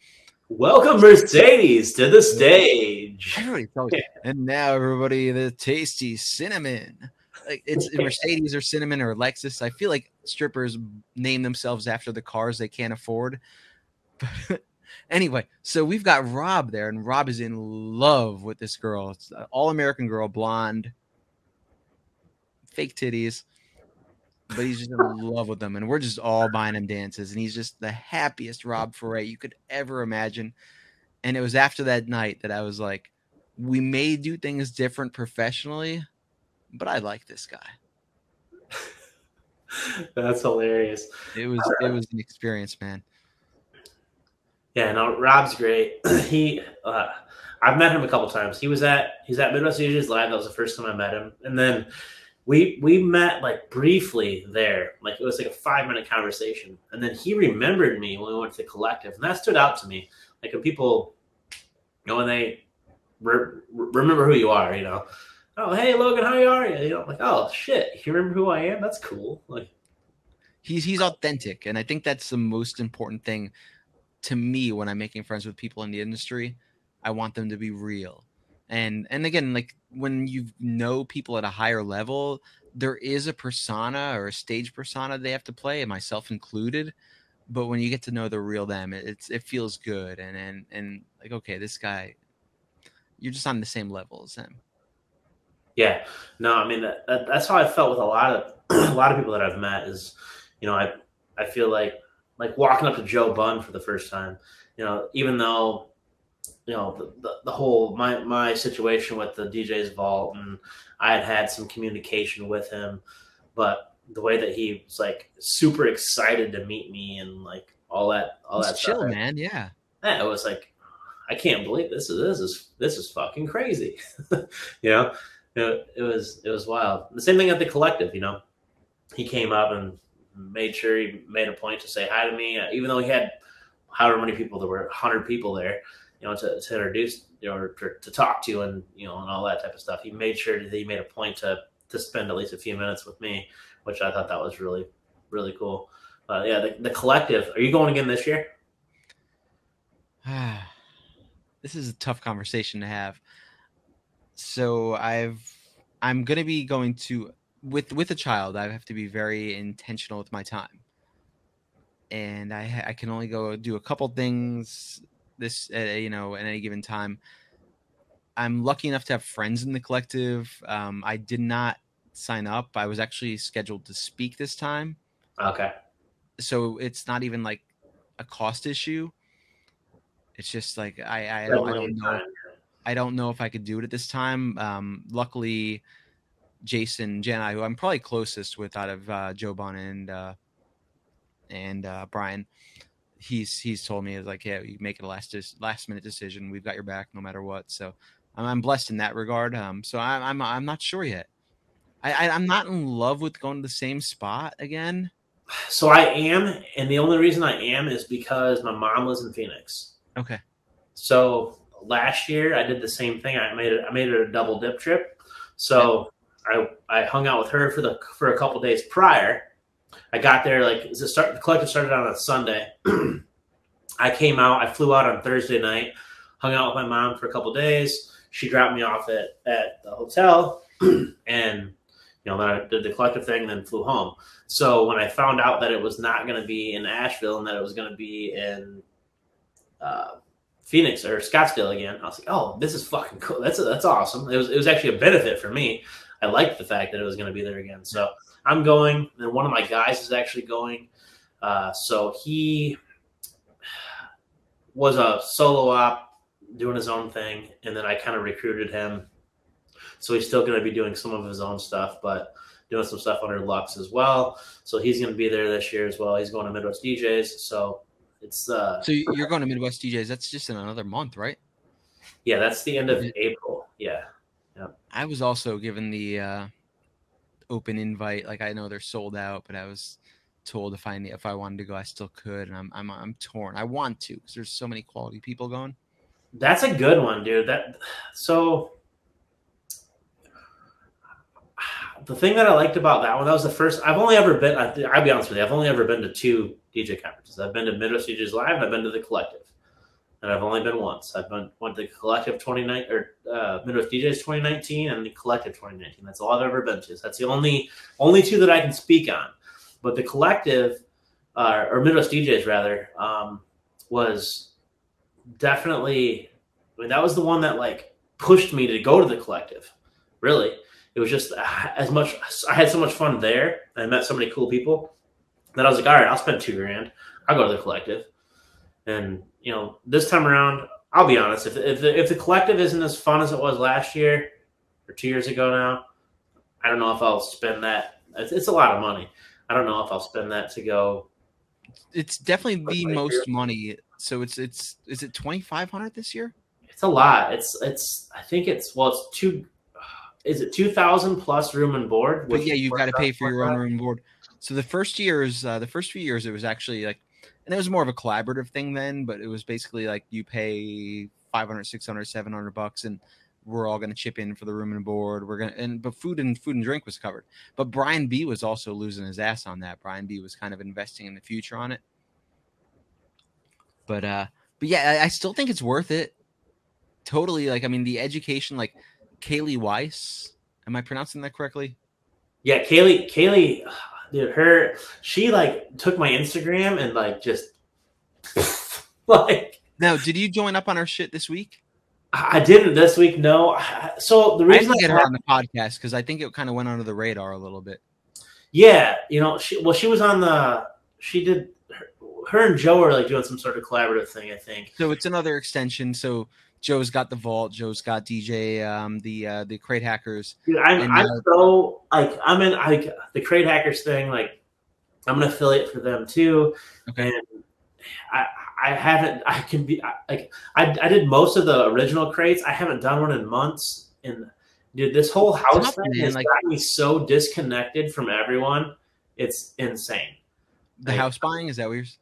Welcome, Mercedes, to the stage. Everybody tells you. And now, everybody, the tasty cinnamon. Like it's Mercedes or cinnamon or Lexus. I feel like strippers name themselves after the cars they can't afford. But anyway, so we've got Rob there, and Rob is in love with this girl. It's an all-American girl, blonde, fake titties. But he's just in love with them, and we're just all buying him dances, and he's just the happiest Rob Foray you could ever imagine. And it was after that night that I was like, we may do things different professionally, but I like this guy. That's hilarious. It was an experience, man. Yeah, no, Rob's great. I've met him a couple times. He's at Midwest DJs Live. That was the first time I met him, and then we met like briefly there. Like it was like a 5-minute conversation, and then he remembered me when we went to the Collective, and that stood out to me. Like when people, when they remember who you are, oh hey Logan, how are you? Like oh shit, you remember who I am? That's cool. Like he's authentic, and I think that's the most important thing to me when I'm making friends with people in the industry. I want them to be real. And again, like when you know people at a higher level, there is a persona or a stage persona they have to play, myself included. But when you get to know the real them, it feels good. And like, okay, this guy, you're just on the same level as him. Yeah, no, I mean that's how I felt with a lot of people that I've met. Is I feel like walking up to Joe Bunn for the first time. Even though the whole my situation with the DJ's Vault, and I had some communication with him, but the way that he was like super excited to meet me and like all that chill stuff, man. Yeah, it was like I can't believe this is fucking crazy. It was wild. The same thing at the Collective. He came up and made sure he made a point to say hi to me, even though he had however many people, there were 100 people there, to introduce, to talk to, and and all that type of stuff. He made sure that he made a point to spend at least a few minutes with me, which I thought that was really, really cool. Yeah, the Collective. Are you going again this year? This is a tough conversation to have. So I'm going to be going to, with a child, I have to be very intentional with my time. And I can only go do a couple things this, at any given time. I'm lucky enough to have friends in the Collective. I did not sign up. I was actually scheduled to speak this time. Okay. So it's not even like a cost issue. It's just like, I don't know. I don't know if I could do it at this time. Luckily, Jason Janai, who I'm probably closest with out of Joe Bunn and Brian, he's told me, like, yeah, you make it a last minute decision. We've got your back no matter what. So I'm blessed in that regard. So I'm not sure yet. I'm not in love with going to the same spot again. So I am, and the only reason I am is because my mom lives in Phoenix. Okay. So last year I did the same thing. I made it a double dip trip. So I hung out with her for a couple days prior. I got there the Collective started on a Sunday. I came out. I flew out on Thursday night. Hung out with my mom for a couple days. She dropped me off at the hotel, and then I did the Collective thing, and then flew home. So when I found out that it was not going to be in Asheville and that it was going to be in Phoenix or Scottsdale again. I was like, oh, this is fucking cool. That's awesome. It was actually a benefit for me. I liked the fact that it was going to be there again. So I'm going, and one of my guys is actually going. So he was a solo op doing his own thing, and then I kind of recruited him. So he's still going to be doing some of his own stuff, but doing some stuff under Lux as well. So he's going to be there this year as well. He's going to Midwest DJs. So it's so you're going to Midwest DJs. That's just in another month, right? Yeah, that's the end of April. Yeah. I was also given the open invite. Like, I know they're sold out, but I was told if I wanted to go, I still could, and I'm torn. I want to because there's so many quality people going. That's a good one, dude. The thing that I liked about that one, that was the first. I've only ever been. I'll be honest with you. I've only ever been to 2 DJ conferences. I've been to Midwest DJs Live, and I've been to the Collective. And I've only been once. Went to the Collective 29 or Midwest DJs 2019 and the Collective 2019. That's all I've ever been to. So that's the only 2 that I can speak on. But the Collective or Midwest DJs rather was definitely. I mean, that was the one that like pushed me to go to the Collective. Really, it was just as much. I had so much fun there. I met so many cool people that I was like, all right, I'll spend $2,000. I'll go to the Collective. And, you know, this time around, I'll be honest, if the Collective isn't as fun as it was last year or 2 years ago now, I don't know if I'll spend that. It's a lot of money. I don't know if I'll spend that to go. It's definitely the most money. So is it 2,500 this year? It's a lot. I think it's 2,000 plus room and board? But yeah, you've got to pay for your own room and board. So the first few years, it was actually like, and it was more of a collaborative thing then, but it was basically like you pay $500, $600, $700, and we're all going to chip in for the room and board. But food and drink was covered. But Brian B was also losing his ass on that. Brian B was kind of investing in the future on it. But yeah, I still think it's worth it. Totally. Like, I mean, the education, like Kaylee Weiss, am I pronouncing that correctly? Yeah, Kaylee. Dude, she like took my Instagram and like just like. Now, did you join up on our shit this week? I didn't this week. No. So the reason I get her on the podcast because I think it kind of went under the radar a little bit. Yeah, you know, she was on the. She did. Her and Joe are like doing some sort of collaborative thing, I think. So it's another extension. So Joe's got the Vault. Joe's got DJ, the Crate Hackers. Dude, I'm in the Crate Hackers thing. Like, I'm an affiliate for them too. Okay. And I did most of the original crates. I haven't done one in months. And dude, this whole house thing has got me so disconnected from everyone. It's insane. The house buying, is that what you're saying?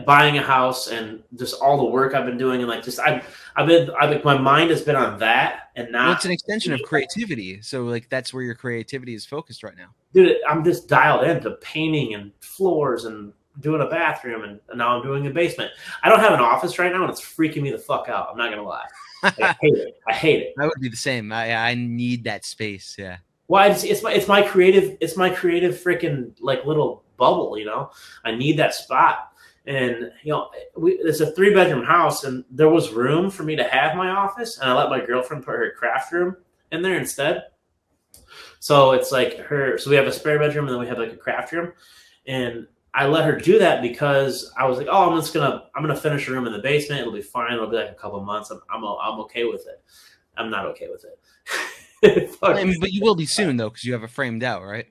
Buying a house and just all the work I've been doing, and like just my mind has been on that, and not. Well, it's an extension of creativity, so like that's where your creativity is focused right now, dude. I'm just dialed into painting and floors and doing a bathroom, and now I'm doing a basement. I don't have an office right now, and it's freaking me the fuck out. I'm not gonna lie, I hate it. I would be the same. I need that space. Yeah. Well, it's my creative freaking like little bubble. You know, I need that spot. And, you know, it's a 3-bedroom house, and there was room for me to have my office, and I let my girlfriend put her craft room in there instead. So it's like so we have a spare bedroom, and then we have like a craft room. And I let her do that because I was like, oh, I'm gonna finish a room in the basement. It'll be fine. It'll be like a couple of months. I'm okay with it. I'm not okay with it. But you will be soon though, because you have it framed out, right?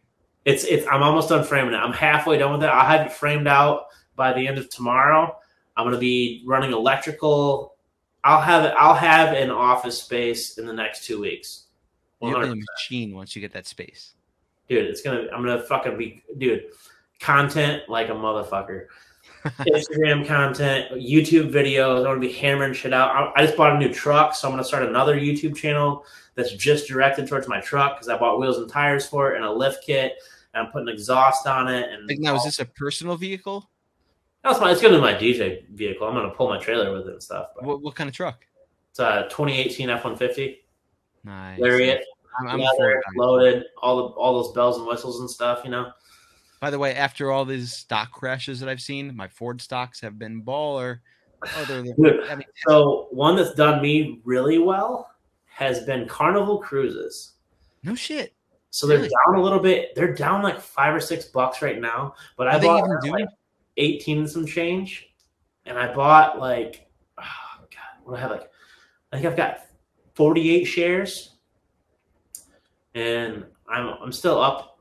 I'm almost done framing it. I'm halfway done with it. I'll have it framed out by the end of tomorrow. I'm going to be running electrical. I'll have an office space in the next 2 weeks. 100%. You'll be a machine once you get that space. Dude, I'm going to fucking be, dude, content like a motherfucker. Instagram content, YouTube videos. I'm going to be hammering shit out. I just bought a new truck, so I'm going to start another YouTube channel that's just directed towards my truck because I bought wheels and tires for it and a lift kit, and I'm putting exhaust on it. And like, now, is this a personal vehicle? It's going to be my DJ vehicle. I'm going to pull my trailer with it and stuff. What kind of truck? It's a 2018 F-150. Nice. Lariat. I'm loaded. All those bells and whistles and stuff, you know. By the way, after all these stock crashes that I've seen, my Ford stocks have been baller. other than, Dude, I mean, so one that's done me really well has been Carnival Cruises. no shit. So they're Really? down a little bit. They're down like $5 or $6 right now. But I Are they bought even like doing? 18 and some change. And I bought like, oh God, what do I have? Like, I think I've got 48 shares. And I'm still up,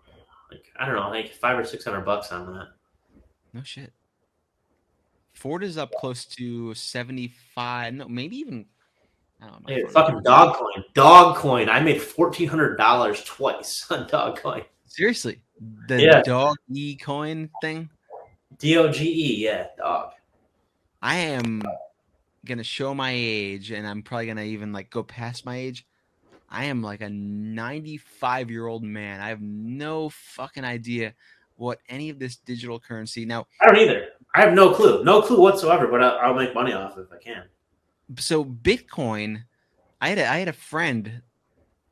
like, I don't know, like $500 or $600 on that. No shit. Ford is up close to 75. No, maybe even. I don't know. My Hey, phone fucking number. Dog Coin. I made $1,400 twice on Dog Coin. Seriously, the Yeah, dog e coin thing. DOGE, yeah, dog. I am gonna show my age, and I'm probably gonna even like go past my age. I am like a 95-year-old man. I have no fucking idea what any of this digital currency. Now, I don't either. I have no clue whatsoever. But I'll make money off it if I can. so Bitcoin, I had a friend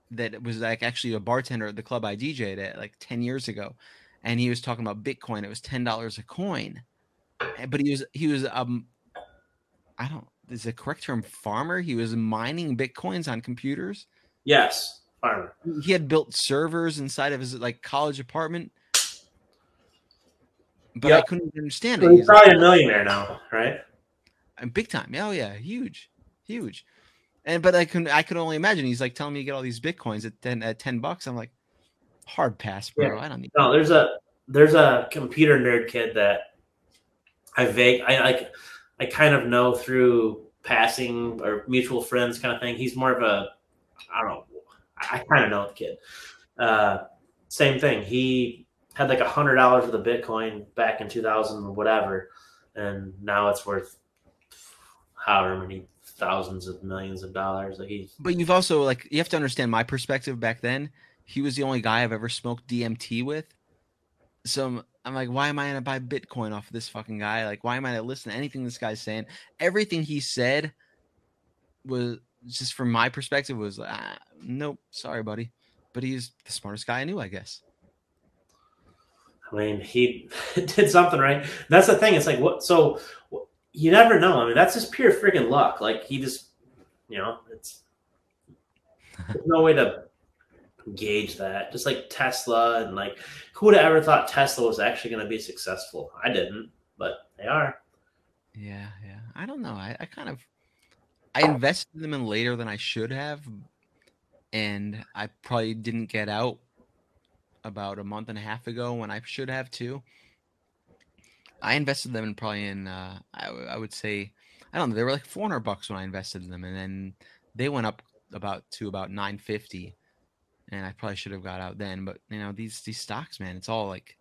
that was like actually a bartender at the club I DJ'd at like 10 years ago, and he was talking about Bitcoin. It was $10 a coin, but he was I don't, is the correct term farmer? He was mining Bitcoins on computers. Yes, farmer. He had built servers inside of his like college apartment, but I Yep. couldn't understand So it. he's He's like, probably a millionaire now, right? and big time. Oh yeah, huge, huge. And but I could only imagine. He's like telling me to get all these Bitcoins at $10. I'm like, hard pass, bro. Yeah. I don't need No, there's a computer nerd kid that I kind of know through passing or mutual friends kind of thing. He's more of a, I don't know. I kind of know the kid. Same thing. He had like $100 worth of Bitcoin back in 2000 or whatever, and now it's worth however many thousands of millions of dollars. Like But you've also like you have to understand my perspective back then. He was the only guy I've ever smoked DMT with. So I'm like, why am I gonna buy Bitcoin off of this fucking guy? Like, why am I gonna listen to anything this guy's saying? Everything he said was just from my perspective was nope, sorry, buddy. But he's the smartest guy I knew, I guess. I mean, he did something right. That's the thing. It's like what? So you never know. I mean, that's just pure freaking luck. Like he just, it's there's no way to gauge that. Just like Tesla and like, who would have ever thought Tesla was actually going to be successful? I didn't, but they are. Yeah. I don't know. I invested them in later than I should have, and I probably didn't get out about a month and a half ago when I should have too. I invested them in I would say, I don't know, they were like $400 when I invested in them, and then they went up about 950, and I probably should have got out then. But these stocks, man, it's all like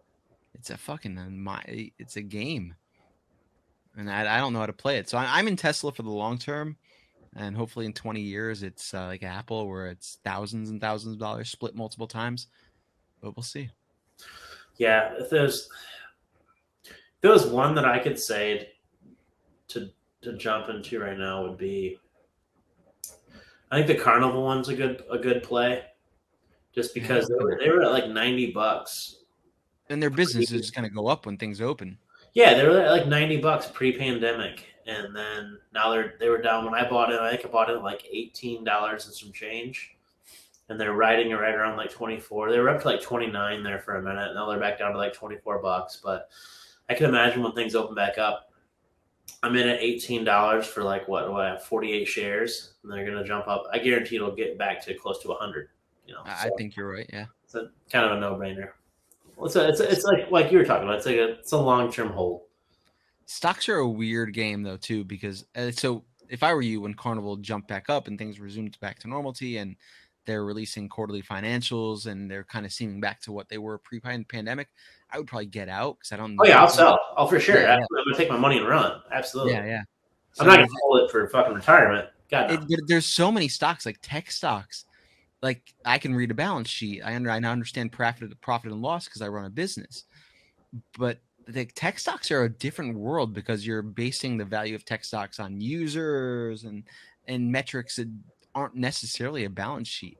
it's a fucking it's a game, and I don't know how to play it. So I'm in Tesla for the long term, and hopefully in 20 years it's like Apple where it's thousands and thousands of dollars split multiple times. But we'll see. Yeah, if there was one that I could say to jump into right now would be, I think the Carnival one's a good play, just because they were at like $90. And their business is going to go up when things open. Yeah, they were at like $90 pre-pandemic, and then now they were down when I bought it. I think I bought it at like $18 and some change, and they're riding it right around like 24. They were up to like 29 there for a minute. Now they're back down to like $24. But I can imagine when things open back up, I'm in at $18 for like what I have 48 shares, and they're gonna jump up. I guarantee it'll get back to close to 100. I think you're right. Yeah, it's a kind of a no-brainer. It's like you were talking about. It's a long-term hold. Stocks are a weird game though too, because so if I were you, when Carnival jumped back up and things resumed back to normality, and they're releasing quarterly financials and they're kind of seeming back to what they were pre-pandemic, I would probably get out because I don't know. Oh yeah, I'll sell. Oh, for sure. Yeah. I'm gonna take my money and run. Absolutely. Yeah. So I'm not gonna hold it for fucking retirement. God, no. There's so many stocks, like tech stocks. Like I can read a balance sheet. I now understand profit and loss because I run a business. But the tech stocks are a different world because you're basing the value of tech stocks on users and metrics that aren't necessarily a balance sheet.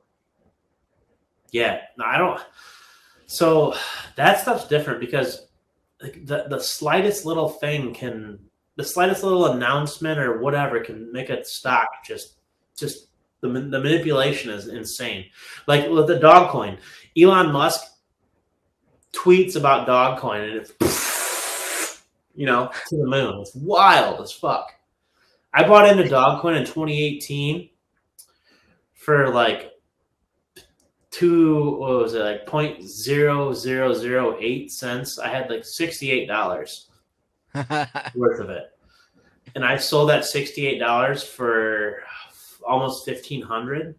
Yeah, no, I don't. So that stuff's different because the slightest little thing can the slightest little announcement or whatever can make a stock just the manipulation is insane. Like with the dog coin, Elon Musk tweets about dog coin and it's to the moon. It's wild as fuck. I bought into dog coin in 2018 for like what was it, like 0.0008 cents. I had like $68 worth of it. And I sold that $68 for almost $1,500.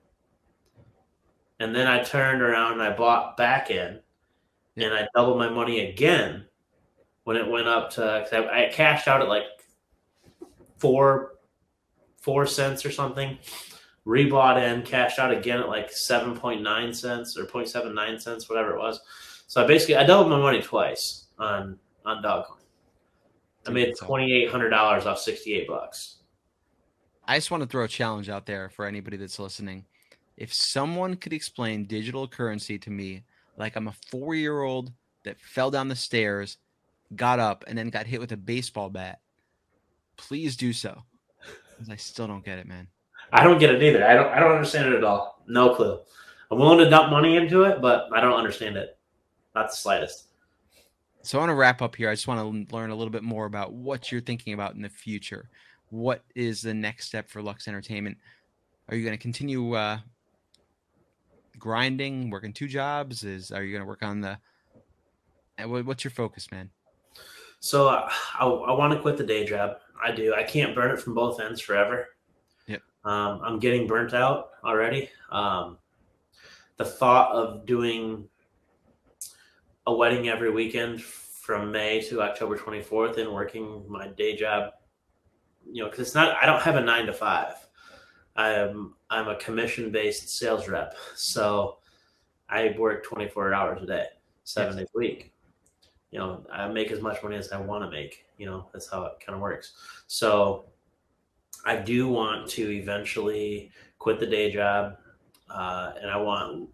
And then I turned around and I bought back in and I doubled my money again when it went up to, I cashed out at like 4 cents or something. Rebought in, cashed out again at like 7.9 cents or 0.79 cents, whatever it was. So I doubled my money twice on Dogcoin. I made $2,800 off $68. I just want to throw a challenge out there for anybody that's listening. If someone could explain digital currency to me like I'm a 4-year-old that fell down the stairs, got up, and then got hit with a baseball bat, please do so. Because I still don't get it, man. I don't get it either. I don't understand it at all. No clue. I'm willing to dump money into it, but I don't understand it. Not the slightest. So I want to wrap up here. I just want to learn a little bit more about what you're thinking about in the future. What is the next step for Lux Entertainment? Are you going to continue grinding, working 2 jobs? Are you going to work on what's your focus, man? So I want to quit the day job. I do. I can't burn it from both ends forever. Yep. I'm getting burnt out already. The thought of doing a wedding every weekend from May to October 24th and working my day job, because it's not, I don't have a 9 to 5. I'm a commission-based sales rep. So I work 24 hours a day, 7 days a week. I make as much money as I want to make. That's how it kind of works. So I do want to eventually quit the day job, and I want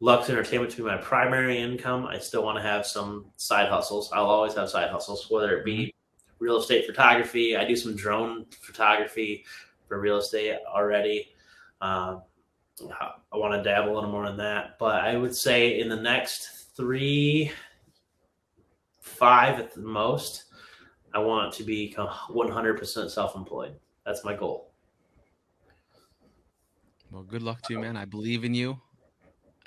Lux Entertainment to be my primary income. I still want to have some side hustles. I'll always have side hustles, whether it be real estate photography. I do some drone photography for real estate already. I want to dabble a little more in that. But I would say in the next 3, 5 at the most, I want to become 100% self-employed. That's my goal. Well, good luck to you, man. I believe in you.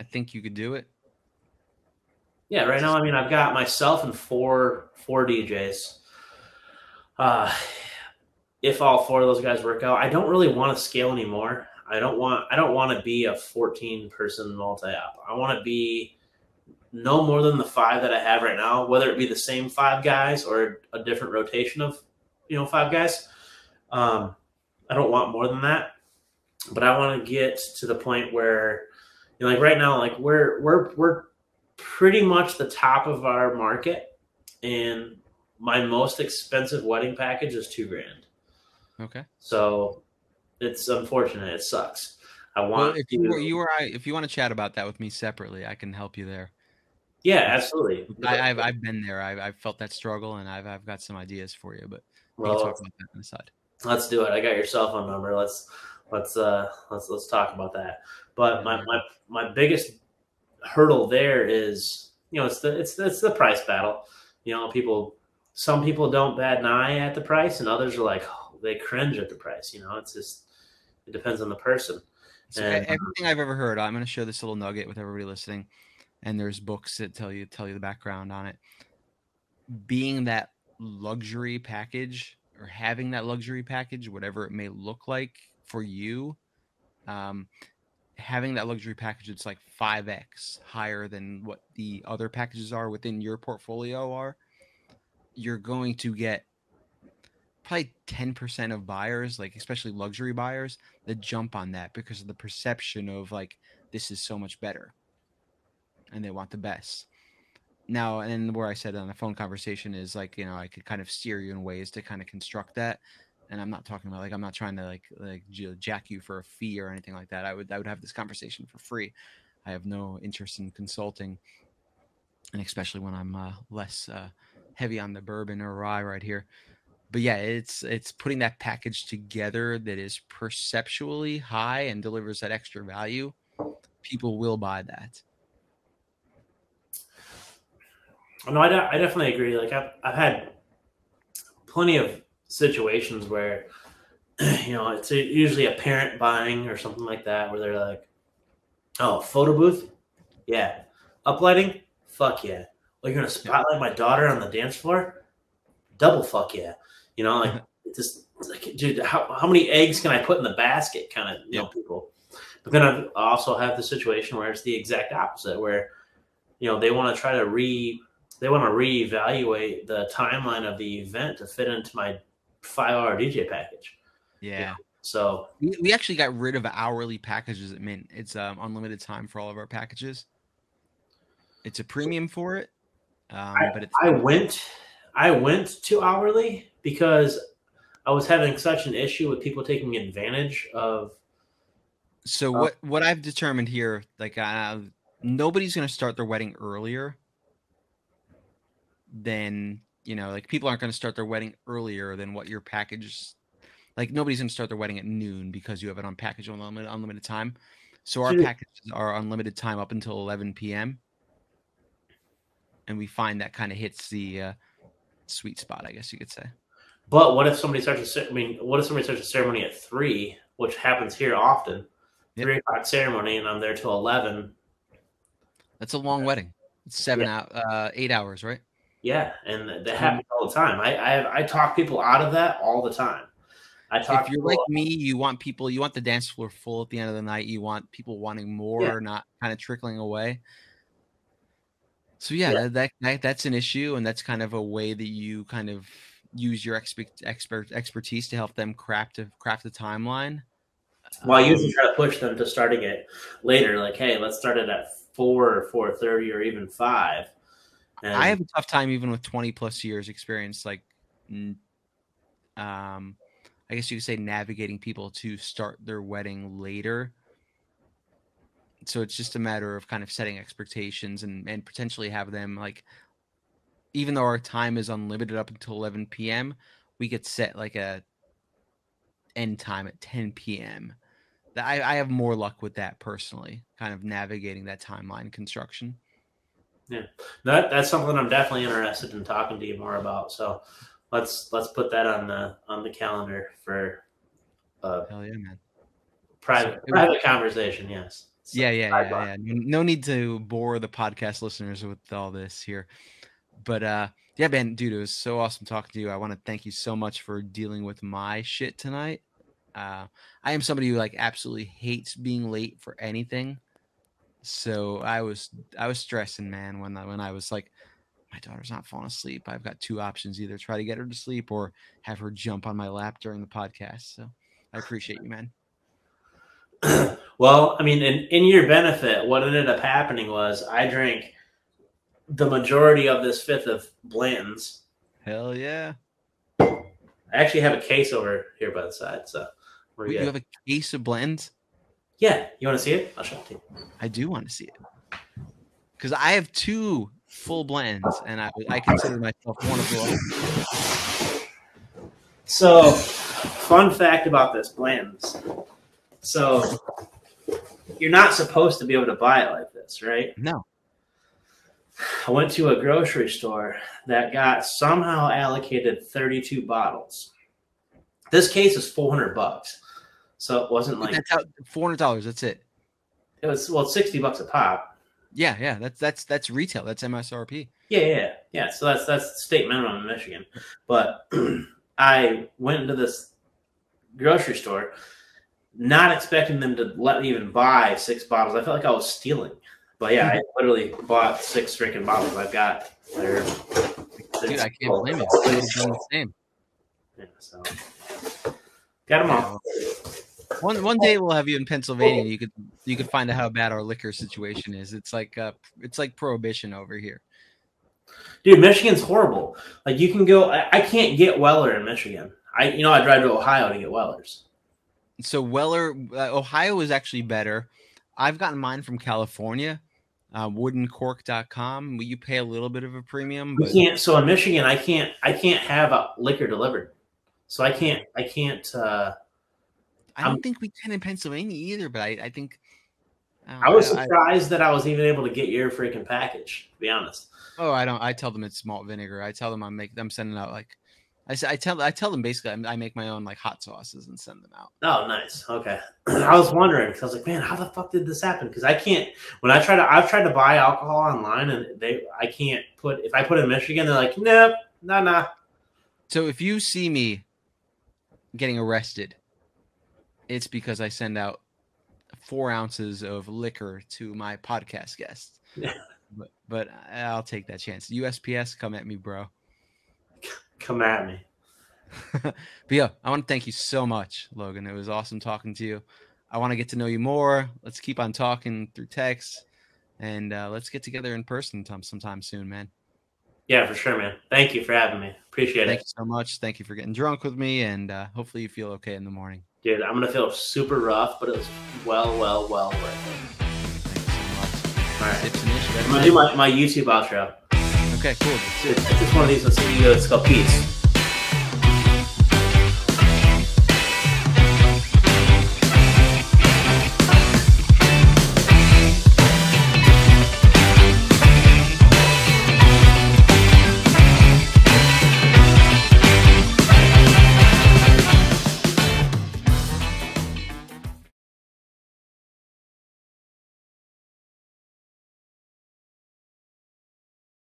I think you could do it. Yeah, right now, I've got myself and four DJs. If all 4 of those guys work out, I don't really want to scale anymore. I don't want to be a 14-person multi-op. I want to be no more than the 5 that I have right now, whether it be the same 5 guys or a different rotation of 5 guys. I don't want more than that, but I want to get to the point where, like right now, like we're pretty much the top of our market, and my most expensive wedding package is $2,000. Okay. So it's unfortunate. It sucks. If you want to chat about that with me separately, I can help you there. Yeah, absolutely. I've been there. I've felt that struggle, and I've got some ideas for you. But we can talk about that on the side. Let's do it. I got your cell phone number. Let's talk about that. But my biggest hurdle there is it's the price battle. Some people don't bat an eye at the price, and others are like, they cringe at the price. It depends on the person. So everything I've ever heard, I'm going to share this little nugget with everybody listening. And there's books that tell you the background on it. Being that luxury package or having that luxury package, whatever it may look like for you, having that luxury package, it's like 5x higher than what the other packages are within your portfolio are. You're going to get probably 10% of buyers, like especially luxury buyers, that jump on that because of the perception of like, this is so much better. And they want the best. Now, and where I said on the phone conversation is like, I could kind of steer you in ways to kind of construct that. And I'm not talking about like, I'm not trying to like jack you for a fee or anything like that. I would have this conversation for free. I have no interest in consulting. And especially when I'm less heavy on the bourbon or rye right here. But yeah, it's putting that package together that is perceptually high and delivers that extra value. People will buy that. No, I definitely agree. Like I've had plenty of situations where it's usually a parent buying or something like that, where they're like, "Oh, photo booth, yeah, uplighting, fuck yeah. Well, you're gonna spotlight my daughter on the dance floor, double fuck yeah." Like it's like, dude, how many eggs can I put in the basket? Kind of, people. But then I also have the situation where it's the exact opposite, where they want to try to reevaluate the timeline of the event to fit into my 5-hour DJ package. Yeah. So we actually got rid of hourly packages at Mint. It's unlimited time for all of our packages. It's a premium for it. But it's I went to hourly because I was having such an issue with people taking advantage of. So what I've determined here, like nobody's going to start their wedding earlier than, like people aren't going to start their wedding earlier than what your package, like nobody's going to start their wedding at noon because you have it on package on unlimited time. So our packages are unlimited time up until 11 p.m. And we find that kind of hits the sweet spot, I guess you could say. But what if somebody starts a ceremony at 3, which happens here often, 3 o'clock ceremony, and I'm there till 11. That's a long wedding. It's 8 hours, right? Yeah, and that happens all the time. I talk people out of that all the time. If you're like me, you want the dance floor full at the end of the night. You want people wanting more, not kind of trickling away. So that's an issue, and that's kind of a way that you kind of use your expertise to help them craft a timeline. Well, I usually try to push them to starting it later. Like, hey, let's start it at 4 or 4:30 or even 5. And I have a tough time even with 20 plus years experience. Like, I guess you could say navigating people to start their wedding later. So it's just a matter of kind of setting expectations and potentially have them, like, even though our time is unlimited up until 11 p.m., we could set like a end time at 10 p.m. I have more luck with that personally, kind of navigating that timeline construction. Yeah, that's something I'm definitely interested in talking to you more about. So let's put that on the calendar for hell yeah, man. Private conversation. Yes. So yeah. No need to bore the podcast listeners with all this here. But yeah, man, dude, it was so awesome talking to you. I want to thank you so much for dealing with my shit tonight. I am somebody who like absolutely hates being late for anything. So I was stressing, man, when I was like, my daughter's not falling asleep. I've got 2 options: either try to get her to sleep or have her jump on my lap during the podcast. So I appreciate you, man. Well, I mean, in your benefit, what ended up happening was I drank the majority of this 5th of Blanton's. Hell yeah. I actually have a case over here by the side. So you have a case of Blanton's? Yeah. You want to see it? I'll show it to you. I do want to see it. Because I have 2 full Blanton's, and I consider myself one of them. So, fun fact about this Blanton's. So, you're not supposed to be able to buy it like this, right? No. I went to a grocery store that got somehow allocated 32 bottles. This case is $400. So it wasn't like $400. That's it. It was it's $60 a pop. Yeah. That's retail. That's MSRP. Yeah. So that's state minimum in Michigan. But I went into this grocery store, not expecting them to let me even buy 6 bottles. I felt like I was stealing. But yeah, I literally bought 6 freaking bottles. I've got there. Dude, I can't blame it. It's the same. Yeah, so got them all. One day we'll have you in Pennsylvania. You could find out how bad our liquor situation is. It's like prohibition over here. Dude, Michigan's horrible. Like you can go. I can't get Weller in Michigan. I drive to Ohio to get Wellers. So Weller, Ohio is actually better. I've gotten mine from California, woodencork.com. You pay a little bit of a premium. But So in Michigan, I can't have a liquor delivered. So I can't. I don't think we can in Pennsylvania either, but I think I was surprised that I was even able to get your freaking package, to be honest. Oh, I don't. I tell them it's malt vinegar. I tell them I'm sending out like, I tell them basically I make my own like hot sauces and send them out. Oh, nice. Okay. I was wondering because I was like, man, how the fuck did this happen? Because I can't. When I've tried to buy alcohol online, and I can't put. If I put in Michigan, they're like, nope, nah. So if you see me getting arrested, it's because I send out 4 ounces of liquor to my podcast guests. Yeah. But I'll take that chance. USPS, come at me, bro. Come at me. But yeah, I want to thank you so much, Logan. It was awesome talking to you. I want to get to know you more. Let's keep on talking through text, and let's get together in person sometime soon, man. Yeah, for sure, man. Thank you for having me. Appreciate it. Thank you so much. Thank you for getting drunk with me, and hopefully you feel okay in the morning. Dude, I'm going to feel super rough, but it was well worth it. Thank you so much. All right. Tips and issues. I'm going to do my YouTube outro. Okay, cool. It's just one of these. It's called Peace.